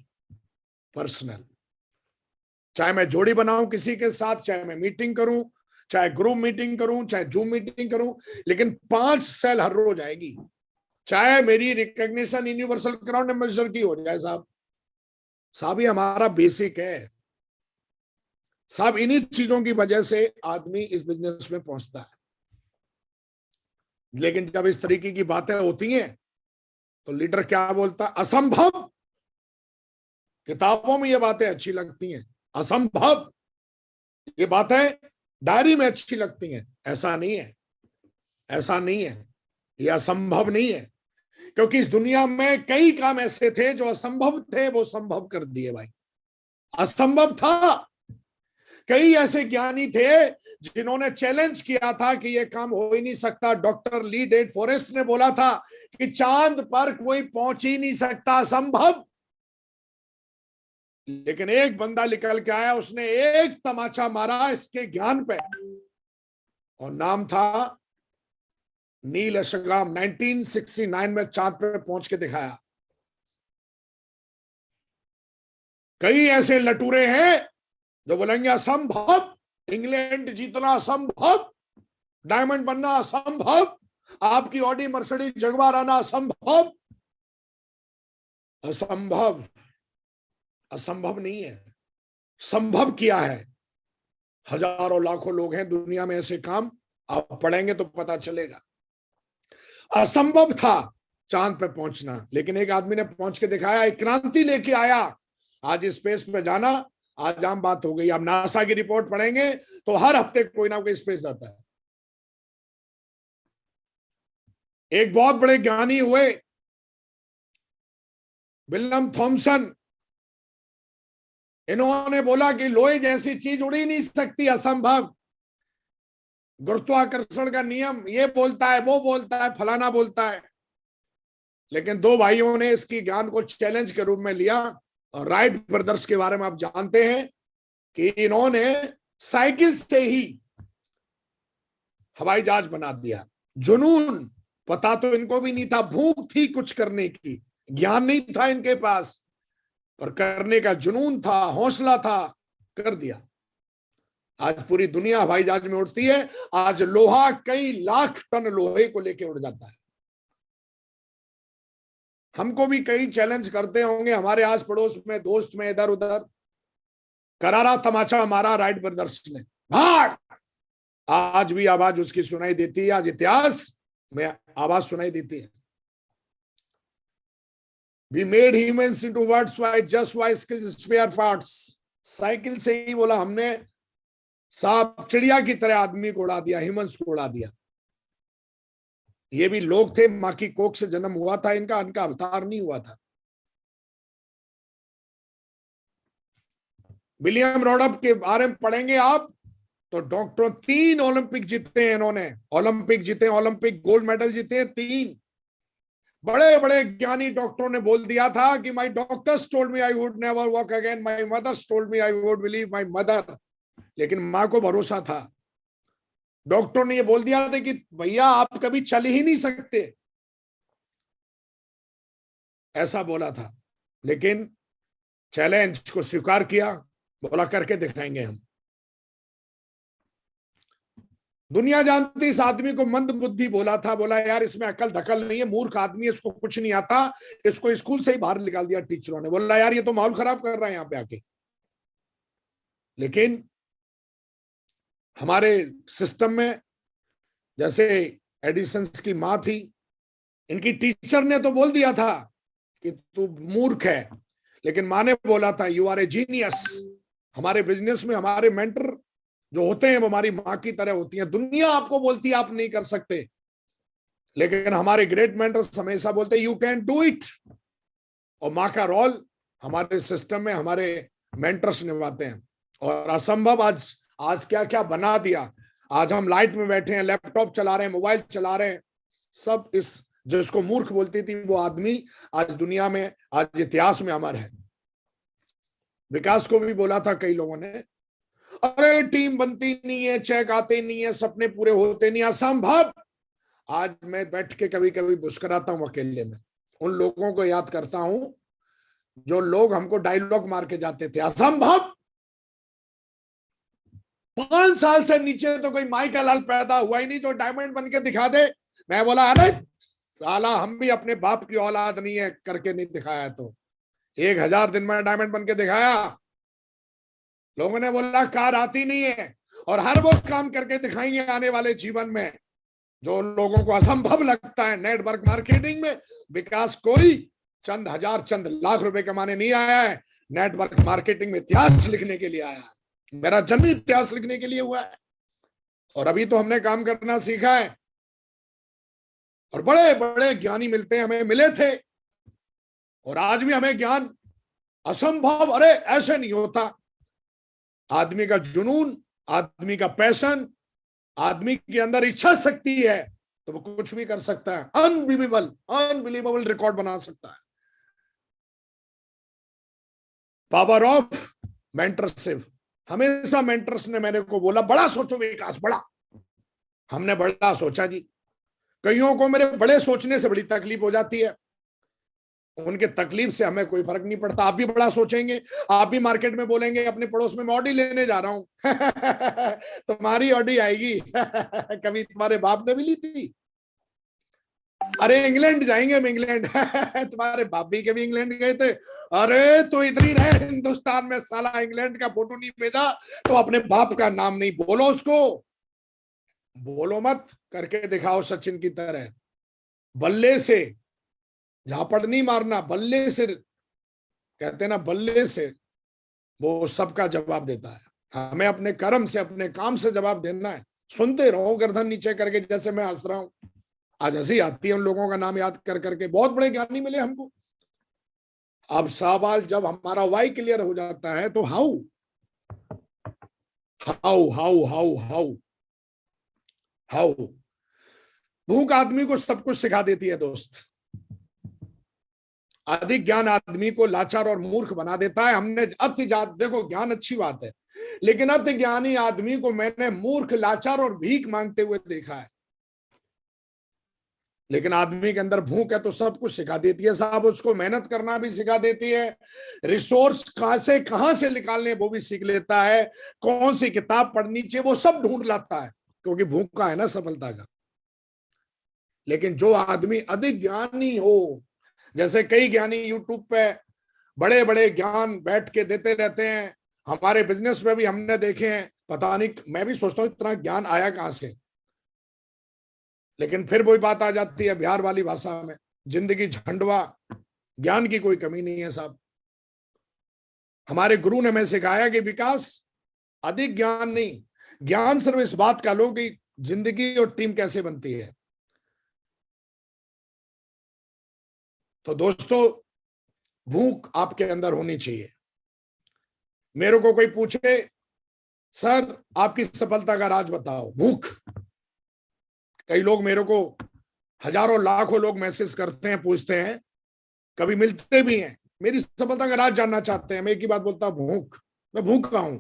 पर्सनल। चाहे मैं जोड़ी बनाऊं किसी के साथ, चाहे मैं मीटिंग करूं, चाहे ग्रुप मीटिंग करूं, चाहे जूम मीटिंग करूं, लेकिन 5 सेल हर रोज आएगी। चाहे मेरी रिकॉग्निशन यूनिवर्सल क्राउन एम्बेसडर की हो जाए साहब, ये हमारा बेसिक है साहब। इन्हीं चीजों की वजह से आदमी इस बिजनेस में पहुंचता है। लेकिन जब इस तरीके की बातें होती हैं तो लीडर क्या बोलता है? असंभव। किताबों में ये बातें अच्छी लगती हैं, असंभव। ये बातें डायरी में अच्छी लगती हैं, ऐसा नहीं है, ऐसा नहीं है, ये असंभव नहीं है। क्योंकि इस दुनिया में कई काम ऐसे थे जो असंभव थे, वो संभव कर दिए भाई। असंभव था। कई ऐसे ज्ञानी थे जिन्होंने चैलेंज किया था कि यह काम हो ही नहीं सकता। डॉक्टर ली डेड फॉरेस्ट ने बोला था कि चांद पर कोई पहुंच ही नहीं सकता, असंभव। लेकिन एक बंदा निकल के आया, उसने एक तमाचा मारा इसके ज्ञान पे, और नाम था नील अर्मस्ट्रांग। 1969 में चांद पे पहुंच के दिखाया। कई ऐसे लटूरे हैं जो बोलेंगे असंभव, इंग्लैंड जीतना असंभव, डायमंड बनना असंभव, आपकी ऑडी मर्सिडीज जगुआर आना असंभव। असंभव, असंभव नहीं है, संभव किया है। हजारों लाखों लोग हैं दुनिया में ऐसे काम, आप पढ़ेंगे तो पता चलेगा। असंभव था चांद पे पहुंचना, लेकिन एक आदमी ने पहुंच के दिखाया, एक क्रांति लेके आया। आज स्पेस पे जाना आज आम बात हो गई। आप नासा की रिपोर्ट पढ़ेंगे तो हर हफ्ते कोई ना कोई स्पेस आता है। एक बहुत बड़े ज्ञानी हुए विलियम थॉमसन, इन्होंने बोला कि लोहे जैसी चीज उड़ ही नहीं सकती, असंभव। गुरुत्वाकर्षण का नियम ये बोलता है, वो बोलता है, फलाना बोलता है। लेकिन 2 भाइयों ने इसकी ज्ञान को चैलेंज के रूप में लिया, और राइट ब्रदर्स के बारे में आप जानते हैं कि इन्होंने साइकिल से ही हवाई जहाज बना दिया। जुनून, पता तो इनको भी नहीं था, भूख थी कुछ करने की, ज्ञान नहीं था इनके पास, पर करने का जुनून था, हौसला था, कर दिया। आज पूरी दुनिया हवाई जहाज में उड़ती है। आज लोहा कई लाख टन लोहे को लेके उड़ जाता है। हमको भी कई चैलेंज करते होंगे, हमारे आस पड़ोस में दोस्त में इधर उधर। करारा तमाचा मारा राइट ब्रदर्स ने, भाग। आज भी आवाज उसकी सुनाई देती है, आज इतिहास में आवाज सुनाई देती है। We made humans into words by just by spare parts. Cycle से ही बोला हमने, सांप चिड़िया की तरह आदमी को उड़ा दिया, ह्यूमंस को उड़ा दिया। ये भी लोग थे, माँ की कोख से जन्म हुआ था इनका अवतार नहीं हुआ था। विलियम रॉडप के बारे में पढ़ेंगे आप तो डॉक्टर 3 ओलंपिक जीते हैं इन्होंने, ओलंपिक जीते, ओलंपिक गोल्ड मेडल जीते 3। बड़े बड़े ज्ञानी डॉक्टरों ने बोल दिया था कि my doctors told me I would never walk again, my mothers told me I would believe my mother. लेकिन मां को भरोसा था। डॉक्टर ने ये बोल दिया था कि भैया आप कभी चल ही नहीं सकते, ऐसा बोला था। लेकिन चैलेंज को स्वीकार किया, बोला करके दिखाएंगे हम। दुनिया जानती इस आदमी को मंद बुद्धि बोला था, बोला यार इसमें अकल धकल नहीं है, मूर्ख आदमी है, इसको कुछ नहीं आता, इसको स्कूल से ही बाहर निकाल दिया टीचरों ने। बोला यार ये तो माहौल खराब कर रहा है यहाँ पे आके। लेकिन हमारे सिस्टम में जैसे एडिसन की मां थी, इनकी टीचर ने तो बोल दिया था कि तू मूर्ख है, लेकिन मां ने बोला था यू आर ए जीनियस। हमारे बिजनेस में हमारे मेंटर जो होते हैं वो हमारी मां की तरह होती हैं। दुनिया आपको बोलती है आप नहीं कर सकते, लेकिन हमारे ग्रेट मेंटर्स हमेशा बोलते हैं यू कैन डू इट। और मां का रोल हमारे सिस्टम में हमारे मेंटर्स निभाते हैं। और असंभव आज क्या क्या बना दिया। आज हम लाइट में बैठे हैं, लैपटॉप चला रहे हैं, मोबाइल चला रहे हैं, सब इस जिसको मूर्ख बोलती थी वो आदमी आज दुनिया में, आज इतिहास में अमर है। विकास को भी बोला था कई लोगों ने, अरे टीम बनती नहीं है, चेक आते नहीं है, सपने पूरे होते नहीं, असंभव। आज मैं बैठ के कभी कभी मुस्कुराता हूं अकेले में, उन लोगों को याद करता हूं जो लोग हमको डायलॉग मार के जाते थे, असंभव। 5 साल से नीचे तो कोई माई का लाल पैदा हुआ ही नहीं जो डायमंड बन के दिखा दे। मैं बोला अरे साला हम भी अपने बाप की औलाद नहीं है, करके नहीं दिखाया तो 1000 दिन में डायमंड बन के दिखाया। लोगों ने बोला कार आती नहीं है, और हर वो काम करके दिखाएंगे आने वाले जीवन में जो लोगों को असंभव लगता है। नेटवर्क मार्केटिंग में विकास कोई चंद हजार चंद लाख रुपए कमाने नहीं आया है, नेटवर्क मार्केटिंग में इतिहास लिखने के लिए आया है। मेरा जन्म इतिहास लिखने के लिए हुआ है, और अभी तो हमने काम करना सीखा है। और बड़े बड़े ज्ञानी मिलते हैं, हमें मिले थे, और आज भी हमें ज्ञान असंभव, अरे ऐसे नहीं होता। आदमी का जुनून, आदमी का पैशन, आदमी के अंदर इच्छा शक्ति है तो वो कुछ भी कर सकता है। अनबिलीवेबल रिकॉर्ड बना सकता है। Power of mentorship. हमेशा मेंटर्स ने मेरे को बोला बड़ा सोचो विकास, बड़ा। हमने बड़ा सोचा जी। कईयों को मेरे बड़े सोचने से बड़ी तकलीफ हो जाती है, उनके तकलीफ से हमें कोई फर्क नहीं पड़ता। आप भी बड़ा सोचेंगे, आप भी मार्केट में बोलेंगे अपने पड़ोस में मैं ऑडी लेने जा रहा हूं तुम्हारी ऑडी आएगी कभी तुम्हारे बाप ने भी ली थी। अरे इंग्लैंड जाएंगे हम, इंग्लैंड तुम्हारे बाप भी कभी इंग्लैंड गए थे? अरे तो इधर ही रहे हिंदुस्तान में, साला इंग्लैंड का फोटो नहीं भेजा तो अपने बाप का नाम नहीं बोलो, उसको बोलो मत, करके दिखाओ सचिन की तरह। बल्ले से झापड़ नहीं मारना, बल्ले से, कहते ना बल्ले से वो सबका जवाब देता है। हमें अपने कर्म से, अपने काम से जवाब देना है। सुनते रहो गर्दन नीचे करके, जैसे मैं हंस रहा हूं। आज हंसी आती है उन लोगों का नाम याद कर करके। बहुत बड़े ज्ञानी मिले हमको। अब सवाल जब हमारा वाई क्लियर हो जाता है तो how how how how how how भूख आदमी को सब कुछ सिखा देती है दोस्त। अधिक ज्ञान आदमी को लाचार और मूर्ख बना देता है। हमने अति जात, देखो ज्ञान अच्छी बात है, लेकिन अति ज्ञानी आदमी को मैंने मूर्ख, लाचार और भीख मांगते हुए देखा है। लेकिन आदमी के अंदर भूख है तो सब कुछ सिखा देती है साहब, उसको मेहनत करना भी सिखा देती है, रिसोर्स कहां से निकालने वो भी सीख लेता है, कौन सी किताब पढ़नी चाहिए वो सब ढूंढ लाता है, क्योंकि भूख का है ना सफलता का। लेकिन जो आदमी अधिक ज्ञानी हो, जैसे कई ज्ञानी यूट्यूब पे बड़े बड़े ज्ञान बैठ के देते रहते हैं, हमारे बिजनेस में भी हमने देखे हैं, पता नहीं, मैं भी सोचता हूं इतना ज्ञान आया कहां से। लेकिन फिर वही बात आ जाती है बिहार वाली भाषा में, जिंदगी झंडवा, ज्ञान की कोई कमी नहीं है साहब। हमारे गुरु ने हमें सिखाया कि विकास अधिक ज्ञान नहीं, ज्ञान सिर्फ इस बात का लो कि जिंदगी और टीम कैसे बनती है। तो दोस्तों, भूख आपके अंदर होनी चाहिए। मेरे को कोई पूछे सर आपकी सफलता का राज बताओ, भूख। कई लोग मेरे को, हजारों लाखों लोग मैसेज करते हैं, पूछते हैं, कभी मिलते भी हैं, मेरी सफलता का राज जानना चाहते हैं। मैं एक ही बात बोलता हूं, भूख। मैं भूखा हूं,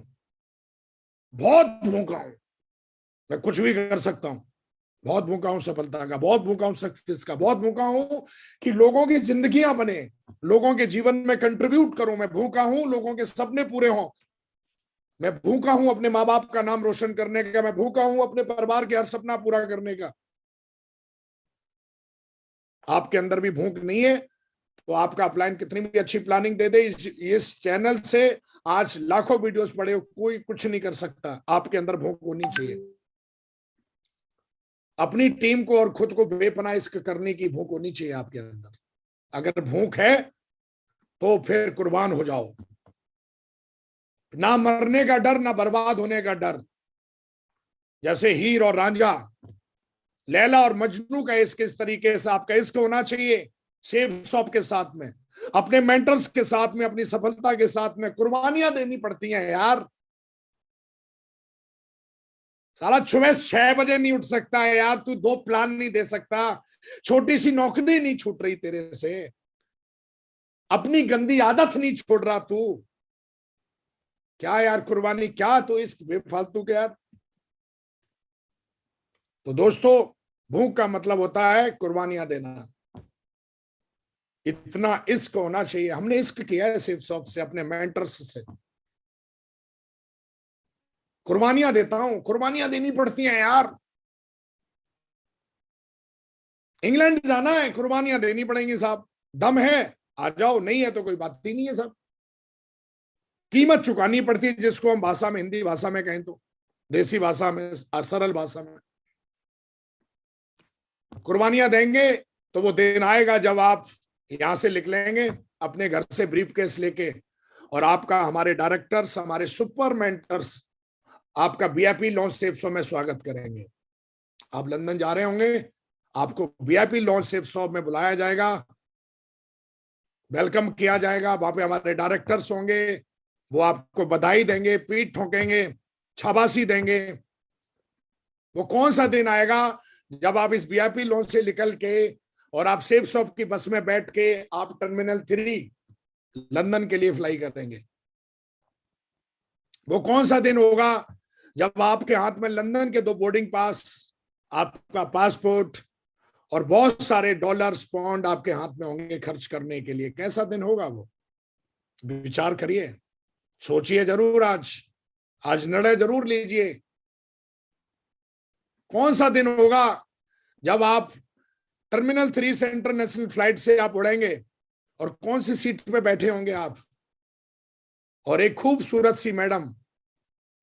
बहुत भूखा हूं, मैं कुछ भी कर सकता हूं, बहुत भूखा हूं सफलता का, बहुत भूखा हूं सक्सेस का, बहुत भूखा हूं कि लोगों की जिंदगियां बने, लोगों के जीवन में कंट्रीब्यूट करूं। मैं भूखा हूं लोगों के सपने पूरे हों। मैं भूखा हूं अपने माँ बाप का नाम रोशन करने का। मैं भूखा हूं अपने परिवार के हर सपना पूरा करने का। आपके अंदर भी भूख नहीं है तो आपका अपलाइन कितनी भी अच्छी प्लानिंग दे दे, इस चैनल से आज लाखों वीडियोस पड़े हो, कोई कुछ नहीं कर सकता। आपके अंदर भूख होनी चाहिए, अपनी टीम को और खुद को बेपनाह इश्क करने की भूख होनी चाहिए आपके अंदर। अगर भूख है तो फिर कुर्बान हो जाओ। ना मरने का डर, ना बर्बाद होने का डर। जैसे हीर और रांझा, लैला और मजनू का इश्क, इस तरीके से आपका इश्क होना चाहिए सेफ शॉप के साथ में, अपने मेंटर्स के साथ में, अपनी सफलता के साथ में। कुर्बानियां देनी पड़ती हैं यार। साला सुबह 6 बजे नहीं उठ सकता है यार, तू 2 प्लान नहीं दे सकता, छोटी सी नौकरी नहीं छूट रही तेरे से, अपनी गंदी आदत नहीं छोड़ रहा तू। क्या यार कुर्बानी, क्या तो इस बेफालतू के यार। तो दोस्तों, भूख का मतलब होता है कुर्बानियां देना। इतना इश्क होना चाहिए। हमने इश्क किया है सेफ शॉप से, अपने मेंटर्स से। कुर्बानियां देता हूं, कुर्बानियां देनी पड़ती हैं यार। इंग्लैंड जाना है, कुर्बानियां देनी पड़ेंगी साहब। दम है आ जाओ, नहीं है तो कोई बात ही नहीं है साहब। कीमत चुकानी पड़ती है, जिसको हम भाषा में, हिंदी भाषा में कहें तो, देसी भाषा में, सरल भाषा में। कुर्बानियां देंगे तो वो दिन आएगा जब आप यहां से निकलेंगे अपने घर से ब्रीफकेस लेके, और आपका, हमारे डायरेक्टर्स, हमारे सुपर मेंटर्स आपका वीआईपी लॉन्च सेफ शॉप में स्वागत करेंगे। आप लंदन जा रहे होंगे, आपको वीआईपी लॉन्च सेफ शॉप में बुलाया जाएगा, वेलकम किया जाएगा। वहां पे हमारे डायरेक्टर्स होंगे, वो आपको बधाई देंगे, पीठ ठोकेंगे, शाबाशी देंगे। वो कौन सा दिन आएगा जब आप इस वीआईपी लॉन्च से निकल के और आप सेफ शॉप की बस में बैठ के आप टर्मिनल 3 लंदन के लिए फ्लाई करेंगे। वो कौन सा दिन होगा जब आपके हाथ में लंदन के 2 बोर्डिंग पास, आपका पासपोर्ट और बहुत सारे डॉलर्स पाउंड आपके हाथ में होंगे खर्च करने के लिए। कैसा दिन होगा वो, विचार करिए, सोचिए जरूर। आज निर्णय जरूर लीजिए। कौन सा दिन होगा जब आप टर्मिनल 3 से इंटरनेशनल फ्लाइट से आप उड़ेंगे और कौन सी सीट पे बैठे होंगे आप, और एक खूबसूरत सी मैडम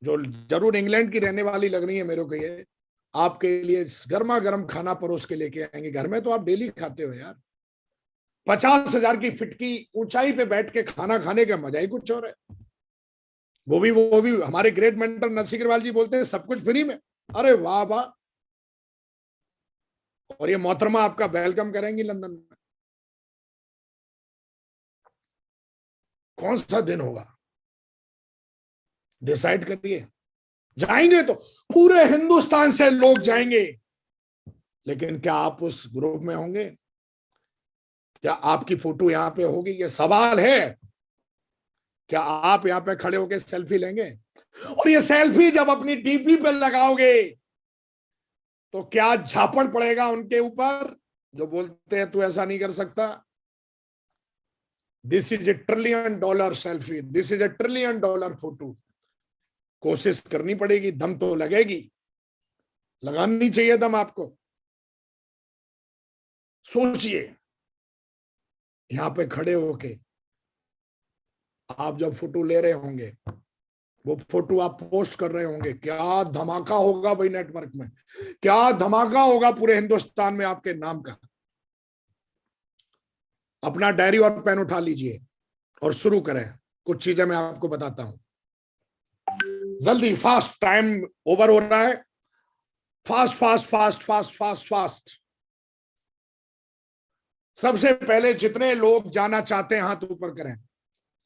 जो जरूर इंग्लैंड की रहने वाली लग रही है मेरे को, ये आपके लिए गर्मा गर्म खाना परोस के लेके आएंगे। घर में तो आप डेली खाते हो यार। 50,000 की फिट की ऊंचाई पे बैठ के खाना खाने का मजा ही कुछ और है। वो भी हमारे ग्रेट मेंटर नरसिंह अग्रवाल जी बोलते हैं सब कुछ फ्री में। अरे वाह वाह। और ये मोहतरमा आपका वेलकम करेंगी लंदन में। कौन सा दिन होगा, डिसाइड करिए। जाएंगे तो पूरे हिंदुस्तान से लोग जाएंगे, लेकिन क्या आप उस ग्रुप में होंगे? क्या आपकी फोटो यहां पे होगी? ये सवाल है। क्या आप यहां पे खड़े होकर सेल्फी लेंगे? और ये सेल्फी जब अपनी डीपी पे लगाओगे तो क्या झापड़ पड़ेगा उनके ऊपर? जो बोलते हैं तू ऐसा नहीं कर सकता, this is $1 trillion selfie, this is $1 trillion photo. कोशिश करनी पड़ेगी, दम तो लगेगी, लगानी चाहिए दम आपको। सोचिए, यहां पे खड़े होके आप जब फोटो ले रहे होंगे, वो फोटो आप पोस्ट कर रहे होंगे, क्या धमाका होगा भाई नेटवर्क में, क्या धमाका होगा पूरे हिंदुस्तान में आपके नाम का। अपना डायरी और पेन उठा लीजिए और शुरू करें। कुछ चीजें मैं आपको बताता हूं, जल्दी, फास्ट, टाइम ओवर हो रहा है। Fast fast fast fast fast fast. सबसे पहले जितने लोग जाना चाहते हैं हाथ ऊपर करें,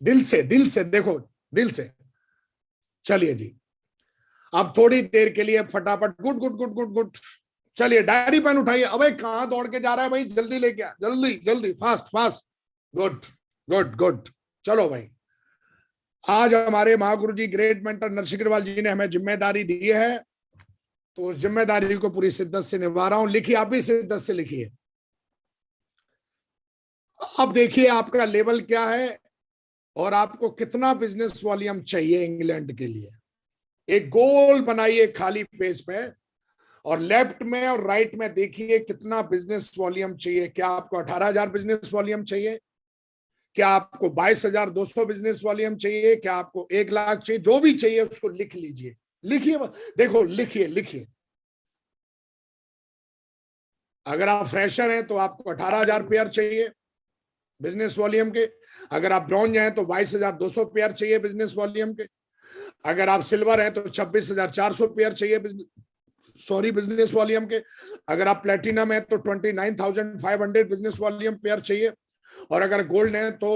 दिल से देखो, दिल से। चलिए जी, अब थोड़ी देर के लिए फटाफट, good good good good good. चलिए डायरी पेन उठाइए। अबे कहां दौड़ के जा रहा है भाई, जल्दी लेके आ, जल्दी जल्दी, fast fast. Good good good. चलो भाई, आज हमारे महागुरु जी ग्रेट मेंटर नरसिंह अग्रवाल जी ने हमें जिम्मेदारी दी है, तो उस जिम्मेदारी को पूरी शिद्दत से निभा रहा हूं। लिखिए, आप भी शिद्दत से लिखिए। अब देखिए आपका लेवल क्या है और आपको कितना बिजनेस वॉल्यूम चाहिए इंग्लैंड के लिए। एक गोल बनाइए खाली पेज पे, और लेफ्ट में और राइट में देखिए कितना बिजनेस वॉल्यूम चाहिए। क्या आपको 18,000 बिजनेस वॉल्यूम चाहिए? क्या आपको 22,200 बिजनेस वॉल्यूम चाहिए? क्या आपको 1 लाख चाहिए? जो भी चाहिए उसको लिख लीजिए। लिखिए, देखो, लिखिए लिखिए। अगर आप फ्रेशर हैं तो आपको 18,000 पेयर चाहिए बिजनेस वॉल्यूम के। अगर आप ब्रॉन्ज हैं तो 22,200 पेयर चाहिए बिजनेस वॉल्यूम के। अगर आप सिल्वर हैं तो 26,400 पेयर चाहिए बिजनेस वॉल्यूम के। अगर आप प्लेटिनम है तो 29,500 बिजनेस वॉल्यूम पेयर चाहिए। और अगर गोल्ड है तो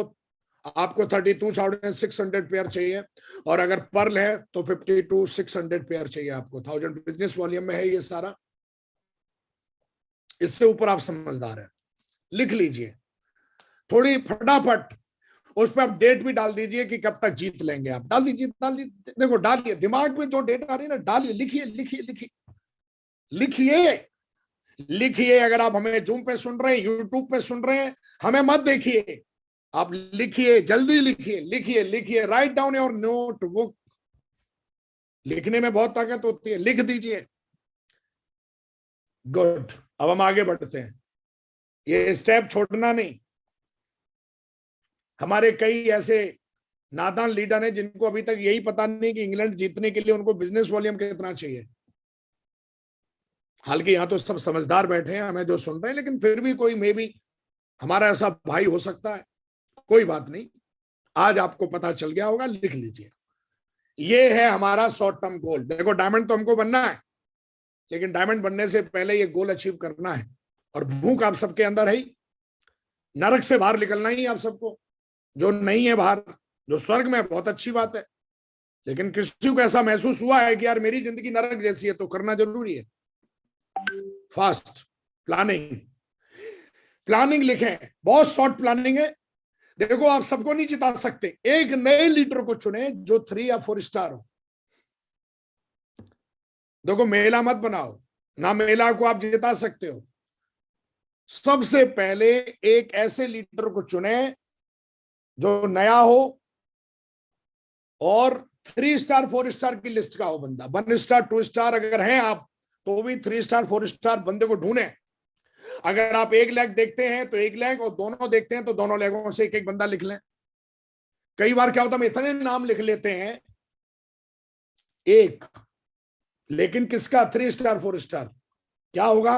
आपको 32,600 पेयर चाहिए। और अगर पर्ल है तो 52,600 पेयर चाहिए आपको। 1000 बिजनेस वॉल्यूम में है ये सारा। इससे ऊपर आप समझदार हैं, लिख लीजिए थोड़ी फटाफट। उस पर आप डेट भी डाल दीजिए कि कब तक जीत लेंगे आप। डाल दीजिए, देखो, डालिए, दिमाग में जो डेट आ रही है ना डालिए। लिखिए लिखिए लिखिए लिखिए लिखिए। अगर आप हमें जूम पे सुन रहे हैं, यूट्यूब पे सुन रहे हैं, हमें मत देखिए, आप लिखिए, जल्दी लिखिए लिखिए लिखिए। Write down your notebook. लिखने में बहुत ताकत होती है, लिख दीजिए। गुड। अब हम आगे बढ़ते हैं, ये स्टेप छोड़ना नहीं। हमारे कई ऐसे नादान लीडर हैं जिनको अभी तक यही पता नहीं कि इंग्लैंड जीतने के लिए उनको बिजनेस वॉल्यूम कितना चाहिए। हालांकि यहां तो सब समझदार बैठे हैं हमें जो सुन रहे हैं, लेकिन फिर भी कोई मे भी हमारा ऐसा भाई हो सकता है। कोई बात नहीं, आज आपको पता चल गया होगा। लिख लीजिए, ये है हमारा शॉर्ट टर्म गोल। देखो, डायमंड तो हमको बनना है, लेकिन डायमंड बनने से पहले ये गोल अचीव करना है। और भूख आप सबके अंदर है, नरक से बाहर निकलना ही आप सबको। जो नहीं है बाहर, जो स्वर्ग में, बहुत अच्छी बात है, लेकिन किसी को ऐसा महसूस हुआ है कि यार मेरी जिंदगी नरक जैसी है, तो करना जरूरी है। फास्ट प्लानिंग, प्लानिंग लिखें, बहुत शॉर्ट प्लानिंग है। देखो, आप सबको नहीं जिता सकते। एक नए लीडर को चुने जो 3 या 4 स्टार हो। देखो, मेला मत बनाओ ना, मेला को आप जिता सकते हो। सबसे पहले एक ऐसे लीडर को चुने जो नया हो और 3 स्टार 4 स्टार की लिस्ट का हो बंदा। 1 स्टार 2 स्टार अगर हैं आप, तो भी 3 स्टार 4 स्टार बंदे को ढूंढें। अगर आप 1 लेग देखते हैं तो 1 लेग, और दोनों देखते हैं तो दोनों लेगों से एक एक बंदा लिख लें। कई बार क्या होता है, हम इतने नाम लिख लेते हैं एक, लेकिन किसका 3 स्टार 4 स्टार, क्या होगा?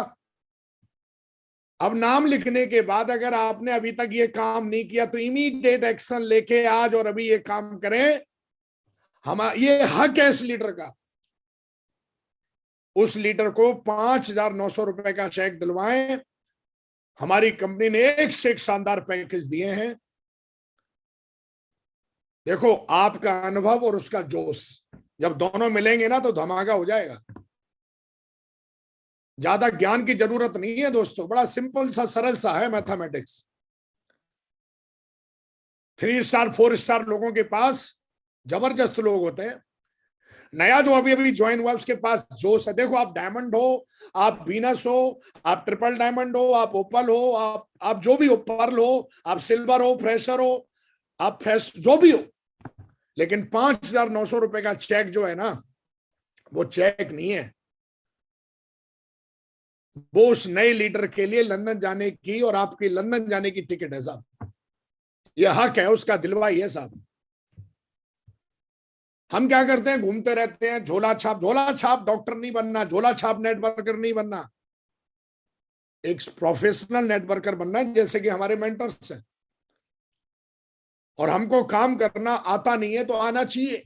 अब नाम लिखने के बाद अगर आपने अभी तक ये काम नहीं किया तो इमीडिएट एक्शन लेके आज और अभी ये काम करें। हम, ये हक है इस लीडर का। उस लीडर को 5,900 रुपए का चेक दिलवाएं। हमारी कंपनी ने एक से एक शानदार पैकेज दिए हैं। देखो, आपका अनुभव और उसका जोश जब दोनों मिलेंगे ना, तो धमाका हो जाएगा। ज्यादा ज्ञान की जरूरत नहीं है दोस्तों, बड़ा सिंपल सा, सरल सा है मैथमेटिक्स। 3 स्टार 4 स्टार लोगों के पास जबरदस्त लोग होते हैं। नया जो अभी अभी ज्वाइन हुआ उसके पास जोश है। देखो, आप डायमंड हो, आप वीनस हो, आप ट्रिपल डायमंड हो, आप ओपल हो, आप जो भी हो, पर्ल हो, आप सिल्वर हो, फ्रेशर हो, आप फ्रेश जो भी हो, लेकिन 5,900 रुपए का चेक जो है ना, वो चेक नहीं है। वो उस नए लीडर के लिए लंदन जाने की और आपकी लंदन जाने की टिकट है साहब। ये हक है उसका, दिलवाई है साहब। हम क्या करते हैं, घूमते रहते हैं, झोला छाप डॉक्टर नहीं बनना, झोला छाप नेटवर्कर नहीं बनना, एक प्रोफेशनल नेटवर्कर बनना है, जैसे कि हमारे मेंटर्स हैं। और हमको काम करना आता नहीं है तो आना चाहिए।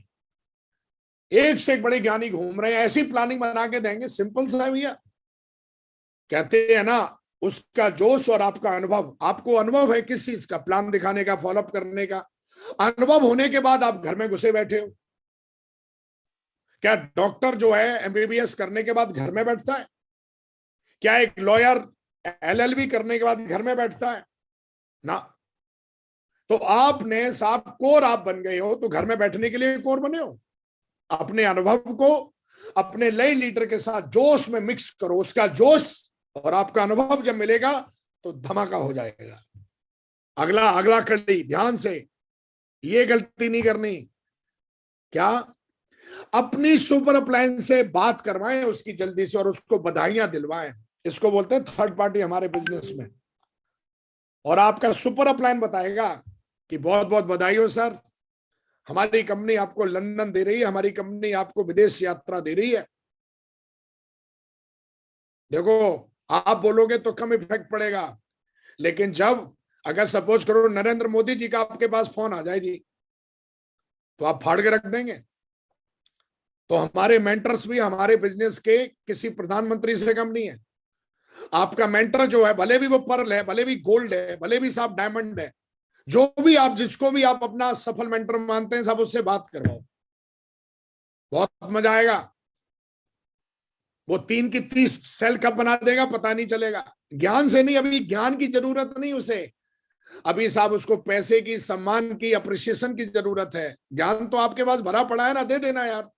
एक से एक बड़े ज्ञानी घूम रहे हैं, ऐसी प्लानिंग बना के देंगे, सिंपल सा है भैया। कहते हैं ना, उसका जोश और आपका अनुभव। आपको अनुभव है किस चीज का? प्लान दिखाने का, फॉलोअप करने का। अनुभव होने के बाद आप घर में घुसे बैठे हो। क्या डॉक्टर जो है एमबीबीएस करने के बाद घर में बैठता है? क्या एक लॉयर एलएलबी करने के बाद घर में बैठता है? ना। तो आपने साहब कोर आप बन गए हो, तो घर में बैठने के लिए कोर बने हो। अपने अनुभव को अपने नए लीडर के साथ जोश में मिक्स करो। उसका जोश और आपका अनुभव जब मिलेगा तो धमाका हो जाएगा। अगला कड़ी ध्यान से, ये गलती नहीं करनी। क्या? अपनी सुपर अप्लायंस से बात करवाएं उसकी जल्दी से, और उसको बधाइयां दिलवाएं। इसको बोलते हैं थर्ड पार्टी हमारे बिजनेस में। और आपका सुपर अप्लायन बताएगा कि बहुत बहुत बधाई हो सर, हमारी कंपनी आपको लंदन दे रही है, हमारी कंपनी आपको विदेश यात्रा दे रही है। देखो, आप बोलोगे तो कम इफेक्ट पड़ेगा, लेकिन जब अगर सपोज करो नरेंद्र मोदी जी का आपके पास फोन आ जाए जी, तो आप फाड़ के रख देंगे। तो हमारे मेंटर्स भी हमारे बिजनेस के किसी प्रधानमंत्री से कम नहीं है। आपका मेंटर जो है, भले भी वो पर्ल है, भले भी गोल्ड है, भले भी साहब डायमंड है, जो भी आप, जिसको भी आप अपना सफल मेंटर मानते हैं, सब उससे बात करवाओ, बहुत मजा आएगा। वो 3 की 30 सेल कब बना देगा पता नहीं चलेगा। ज्ञान से नहीं, अभी ज्ञान की जरूरत नहीं उसे। अभी साहब उसको पैसे की, सम्मान की, अप्रिशिएशन की जरूरत है। ज्ञान तो आपके पास भरा पड़ा है ना, दे देना यार।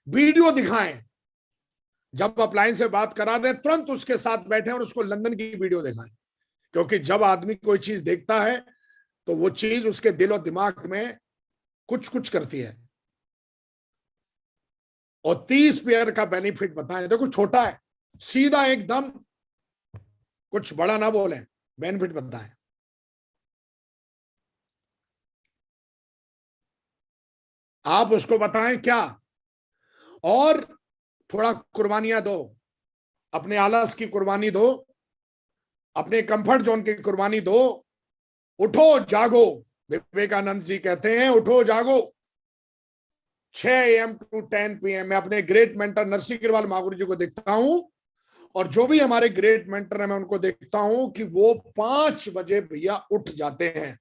वीडियो दिखाएं, जब अप्लायंस से बात करा दें तुरंत उसके साथ बैठे और उसको लंदन की वीडियो दिखाएं। क्योंकि जब आदमी कोई चीज देखता है तो वो चीज उसके दिल और दिमाग में कुछ कुछ करती है। और 30 पेयर का बेनिफिट बताएं। देखो, छोटा है, सीधा एकदम, कुछ बड़ा ना बोले, बेनिफिट बताएं। आप उसको बताएं क्या, और थोड़ा कुर्बानियां दो, अपने आलस की कुर्बानी दो, अपने कंफर्ट जोन की कुर्बानी दो। उठो जागो, विवेकानंद जी कहते हैं उठो जागो। 6 AM to 10 PM मैं अपने ग्रेट मेंटर नरसिंह अग्रवाल मागुर जी को देखता हूं, और जो भी हमारे ग्रेट मेंटर हैं मैं उनको देखता हूं कि वो 5 बजे भैया उठ जाते हैं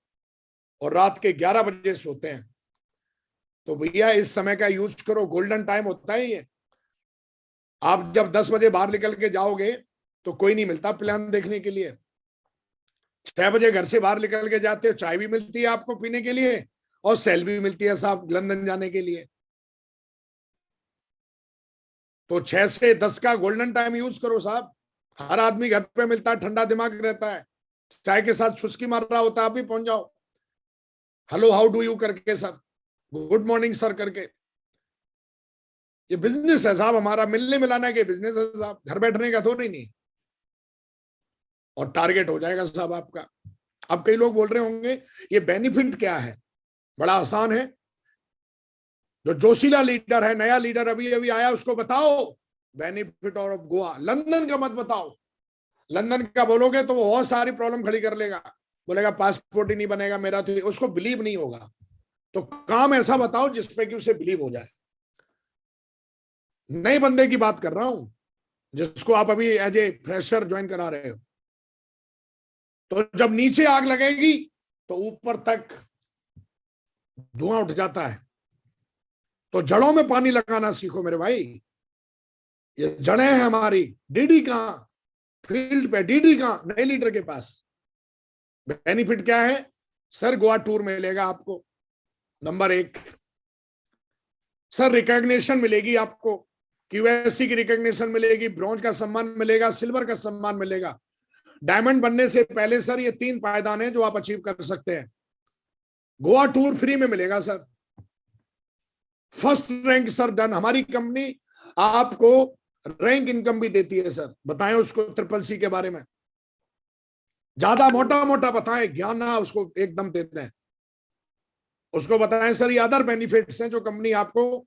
और रात के 11 बजे सोते हैं। तो भैया इस समय का यूज करो, गोल्डन टाइम होता है ये। आप जब 10 बजे बाहर निकल के जाओगे तो कोई नहीं मिलता प्लान देखने के लिए। 6 बजे घर से बाहर निकल के जाते हो, चाय भी मिलती है आपको पीने के लिए, और सेल भी मिलती है साहब लंदन जाने के लिए। तो 6 से 10 का गोल्डन टाइम यूज करो साहब। हर आदमी घर पे मिलता है, ठंडा दिमाग रहता है, चाय के साथ छुस्की मार रहा होता है, आप भी पहुंच जाओ, हेलो हाउ डू यू करके सर, गुड मॉर्निंग सर करके। ये बिजनेस है साहब हमारा, मिलने मिलाना के बिजनेस है साहब, घर बैठने का थोड़ी नहीं। और टारगेट हो जाएगा साहब आपका। अब कई लोग बोल रहे होंगे ये बेनिफिट क्या है? बड़ा आसान है। जो जोशीला लीडर है, नया लीडर अभी अभी आया, उसको बताओ बेनिफिट ऑफ गोवा। लंदन का मत बताओ। लंदन का बोलोगे तो वो बहुत सारी प्रॉब्लम खड़ी कर लेगा, बोलेगा पासपोर्ट ही नहीं बनेगा मेरा, तो उसको बिलीव नहीं होगा। तो काम ऐसा बताओ जिसपे कि उसे बिलीव हो जाए। नए बंदे की बात कर रहा हूं, जिसको आप अभी एज ए फ्रेशर ज्वाइन करा रहे हो। तो जब नीचे आग लगेगी तो ऊपर तक धुआं उठ जाता है। तो जड़ों में पानी लगाना सीखो मेरे भाई। ये जड़ें हैं हमारी। डीडी कहां? फील्ड पे। डीडी कहां? नए लीडर के पास। बेनिफिट क्या है? सर गोवा टूर मिलेगा आपको, नंबर 1। सर रिकॉग्निशन मिलेगी आपको, क्यूएससी की रिकॉग्निशन मिलेगी, ब्रॉन्ज का सम्मान मिलेगा, सिल्वर का सम्मान मिलेगा। डायमंड बनने से पहले सर ये 3 पायदान है जो आप अचीव कर सकते हैं। गोवा टूर फ्री में मिलेगा sir, first rank sir done. हमारी कंपनी आपको रैंक इनकम भी देती है सर। बताएं उसको ट्रिपल सी के बारे में, ज्यादा मोटा मोटा बताएं, ज्ञान ना उसको एकदम देते हैं। उसको बताएं सर ये अदर बेनिफिट्स हैं जो कंपनी आपको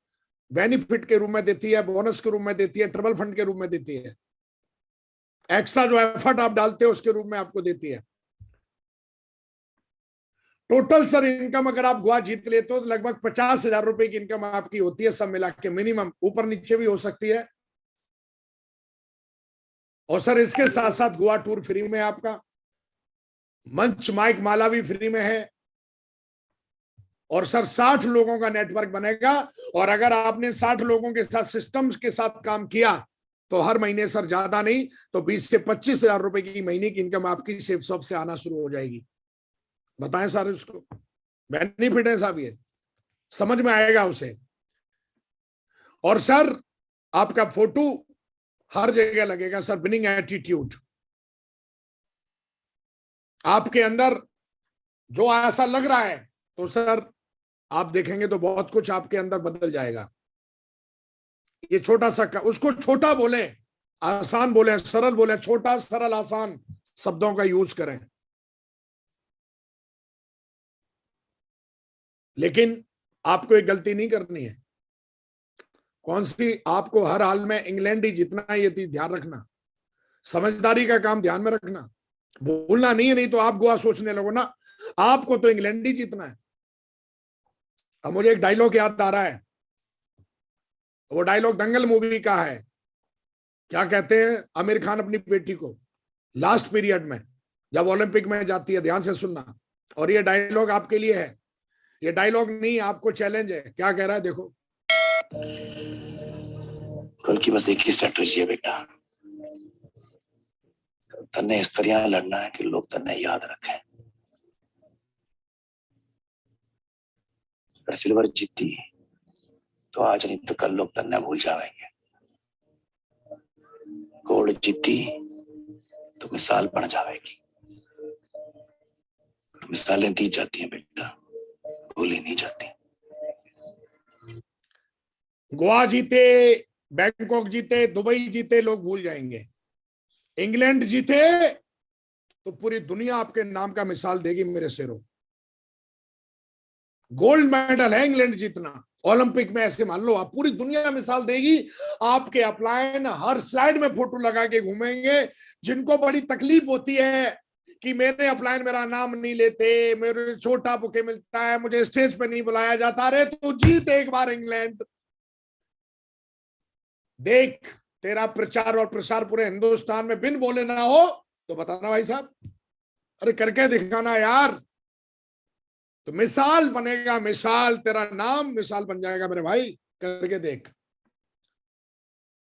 बेनिफिट के रूप में देती है, बोनस के रूप में देती है, ट्रिपल फंड के रूप में देती है, एक्स्ट्रा जो एफर्ट आप डालते हो उसके रूप में आपको देती है। टोटल सर इनकम अगर आप गोवा जीत लेते हो तो लगभग 50,000 रुपए की इनकम आपकी होती है, सब मिला के मिनिमम, ऊपर नीचे भी हो सकती है। और सर इसके साथ साथ गोवा टूर फ्री में, आपका मंच माइक माला भी फ्री में है। और सर 60 लोगों का नेटवर्क बनेगा, और अगर आपने 60 लोगों के साथ सिस्टम्स के साथ काम किया तो हर महीने सर ज्यादा नहीं तो 20 से 25,000 रुपए की महीने की इनकम आपकी सेफ शॉप से आना शुरू हो जाएगी। बताएं सर, उसको बेनिफिट है साहब, ये समझ में आएगा उसे। और सर आपका फोटो हर जगह लगेगा सर, विनिंग एटीट्यूड आपके अंदर जो ऐसा लग रहा है तो सर आप देखेंगे तो बहुत कुछ आपके अंदर बदल जाएगा। ये छोटा सा उसको छोटा बोले, आसान बोले, सरल बोले, छोटा सरल आसान शब्दों का यूज करें। लेकिन आपको एक गलती नहीं करनी है। कौन सी? आपको हर हाल में इंग्लैंड ही जीतना है, ये ध्यान रखना। समझदारी का काम ध्यान में रखना, भूलना नहीं है, नहीं तो आप गोवा सोचने लगो ना। आपको तो इंग्लैंड ही जीतना है। अब मुझे एक डायलॉग याद आ रहा है, वो डायलॉग दंगल मूवी का है। क्या कहते हैं आमिर खान अपनी बेटी को लास्ट पीरियड में जब ओलंपिक में जाती है, ध्यान से सुनना, और ये डायलॉग आपके लिए है। ये डायलॉग नहीं, आपको चैलेंज है। क्या कह रहा है देखो। कल की बस एक ही स्ट्रेटजी है बेटा, तन्ने इस तरह लड़ना है कि लोग तन्ने याद रखें। अगर सिल्वर जीती तो आज नहीं तो कल लोग तन्ने भूल जाएंगे। गोल्ड जीती तो मिसाल बन जाएगी। मिसालें दी जाती हैं बेटा, भूली नहीं जाती। गोवा जीते, बैंकॉक जीते, दुबई जीते, लोग भूल जाएंगे। इंग्लैंड जीते तो पूरी दुनिया आपके नाम का मिसाल देगी मेरे शेरों। गोल्ड मेडल है इंग्लैंड जीतना ओलंपिक में, ऐसे मान लो आप, पूरी दुनिया मिसाल देगी। आपके अपलाइन हर स्लाइड में फोटो लगा के घूमेंगे। जिनको बड़ी तकलीफ होती है कि मेरे अपलाइन मेरा नाम नहीं लेते, मेरे छोटा बुके मिलता है, मुझे स्टेज पे नहीं बुलाया जाता, अरे तू जीत एक बार इंग्लैंड, देख तेरा प्रचार और प्रसार पूरे हिंदुस्तान में बिन बोले ना हो तो बताना भाई साहब, अरे करके दिखाना यार, तो मिसाल बनेगा। मिसाल, तेरा नाम मिसाल बन जाएगा मेरे भाई, करके देख।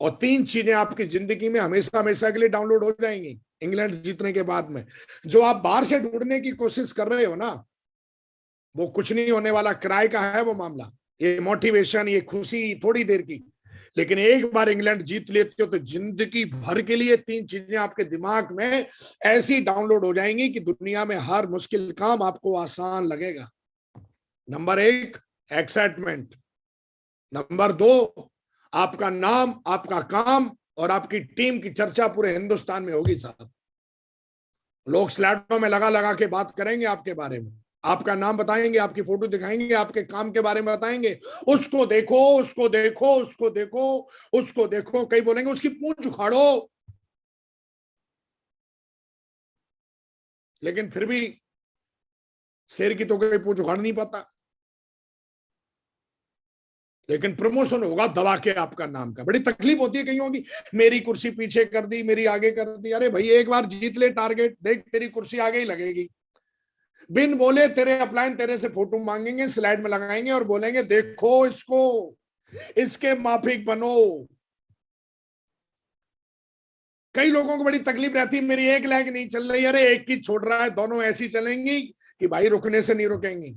और 3 चीजें आपकी जिंदगी में हमेशा हमेशा के लिए डाउनलोड हो जाएंगी इंग्लैंड जीतने के बाद में। जो आप बाहर से ढूंढने की कोशिश कर रहे हो ना, वो कुछ नहीं होने वाला, किराए का है वो मामला। ये मोटिवेशन, ये खुशी थोड़ी देर की, लेकिन एक बार इंग्लैंड जीत लेते हो तो जिंदगी भर के लिए 3 चीजें आपके दिमाग में ऐसी डाउनलोड हो जाएंगी कि दुनिया में हर मुश्किल काम आपको आसान लगेगा। नंबर 1 एक्साइटमेंट, नंबर 2 आपका नाम, आपका काम और आपकी टीम की चर्चा पूरे हिंदुस्तान में होगी साहब। लोग स्लाइडों में लगा लगा के बात करेंगे आपके बारे में, आपका नाम बताएंगे, आपकी फोटो दिखाएंगे, आपके काम के बारे में बताएंगे। उसको देखो, उसको देखो, उसको देखो, उसको देखो। कई बोलेंगे उसकी पूंछ उखाड़ो, लेकिन फिर भी शेर की तो कोई पूंछ उखाड़ नहीं पाता। लेकिन प्रमोशन होगा दबा के आपका नाम का। बड़ी तकलीफ होती है कईयों की, मेरी कुर्सी पीछे कर दी, मेरी आगे कर दी। अरे भाई एक बार जीत ले टारगेट, देख तेरी कुर्सी आगे ही लगेगी। बिन बोले तेरे अपलाइन तेरे से फोटो मांगेंगे, स्लाइड में लगाएंगे और बोलेंगे देखो इसको, इसके माफिक बनो। कई लोगों को बड़ी तकलीफ रहती है, मेरी एक लेग नहीं चल रही, अरे एक की छोड़ रहा है, दोनों ऐसी चलेंगी कि भाई रुकने से नहीं रुकेंगी।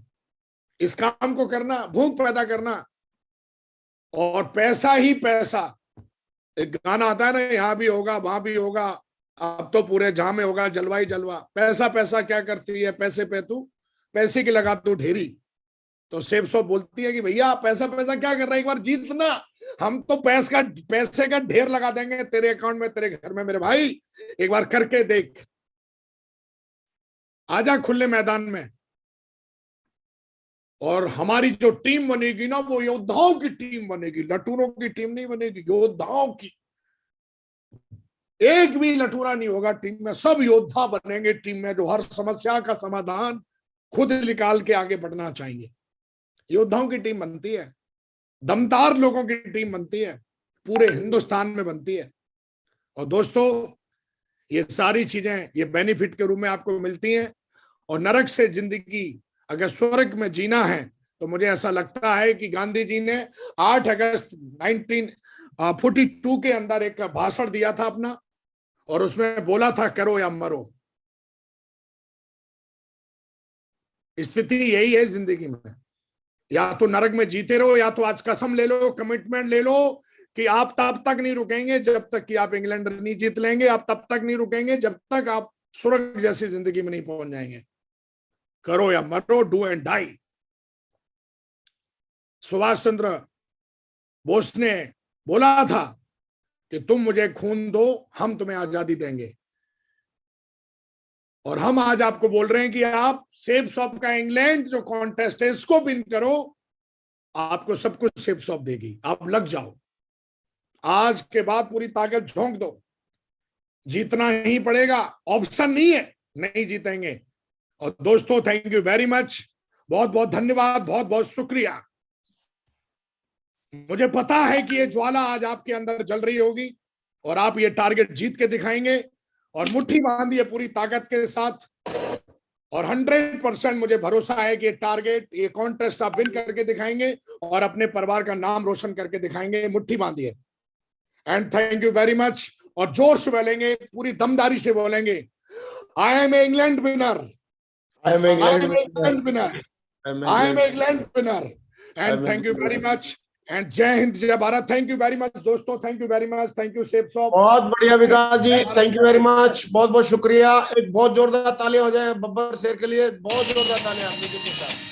इस काम को करना, भूख पैदा करना, और पैसा ही पैसा। एक गाना आता है ना, यहाँ भी होगा वहां भी होगा, अब तो पूरे जहां में होगा जलवा ही जलवा। पैसा पैसा क्या करती है, पैसे पे तू, पैसे की लगा तू ढेरी। तो सेब सॉप बोलती है कि भैया पैसा पैसा क्या कर रहा है, एक बार जीतना, हम तो पैसे का ढेर लगा देंगे तेरे अकाउंट में, तेरे घर में। मेरे भाई एक बार करके देख, आजा खुले मैदान में। और हमारी जो टीम बनेगी ना, वो योद्धाओं की टीम बनेगी, लटूरों की टीम नहीं बनेगी, योद्धाओं की। एक भी लटूरा नहीं होगा टीम में, सब योद्धा बनेंगे टीम में, जो हर समस्या का समाधान खुद निकाल के आगे बढ़ना चाहिए। योद्धाओं की टीम बनती है, दमदार लोगों की टीम बनती है, पूरे हिंदुस्तान में बनती है। और दोस्तों, ये सारी चीजें ये बेनिफिट के रूप में आपको मिलती हैं। और नरक से जिंदगी अगर स्वर्ग में जीना है, तो मुझे ऐसा लगता है कि गांधी जी ने 8 अगस्त 1942 के अंदर एक भाषण दिया था अपना, और उसमें बोला था करो या मरो। स्थिति यही है जिंदगी में, या तो नरक में जीते रहो, या तो आज कसम ले लो, कमिटमेंट ले लो कि आप तब तक नहीं रुकेंगे जब तक कि आप इंग्लैंड नहीं जीत लेंगे। आप तब तक नहीं रुकेंगे जब तक आप स्वर्ग जैसी जिंदगी में नहीं पहुंच जाएंगे। करो या मरो, do and die. Subhash Chandra Bose ने बोला था कि तुम मुझे खून दो, हम तुम्हें आजादी देंगे। और हम आज आपको बोल रहे हैं कि आप सेब शॉप का इंग्लैंड जो कॉन्टेस्ट है, इसको विन करो, आपको सब कुछ सेब शॉप देगी। आप लग जाओ, आज के बाद पूरी ताकत झोंक दो, जीतना ही पड़ेगा, ऑप्शन नहीं है, नहीं जीतेंगे। और दोस्तों, थैंक यू वेरी मच, बहुत बहुत धन्यवाद, बहुत बहुत शुक्रिया। मुझे पता है कि ये ज्वाला आज आपके अंदर जल रही होगी, और आप ये टारगेट जीत के दिखाएंगे, और मुट्ठी बांधिए पूरी ताकत के साथ। और 100% मुझे भरोसा है कि ये टारगेट, ये कॉन्टेस्ट आप विन करके दिखाएंगे, और अपने परिवार का नाम रोशन करके दिखाएंगे। मुट्ठी बांधिए, and thank you very much. और जोर से बोलेंगे, पूरी दमदारी से बोलेंगे, I am England winner, I am England England winner. I am England winner. And thank you very much. And जय हिंद, जय Bharat. Thank you very much दोस्तों, thank you very much, thank you सेब शॉप। बहुत बढ़िया Vikas ji, thank you very much, बहुत बहुत शुक्रिया। एक बहुत जोरदार तालियां हो जाए बब्बर शेर के लिए, बहुत जोरदार तालियां आप लोगों के साथ।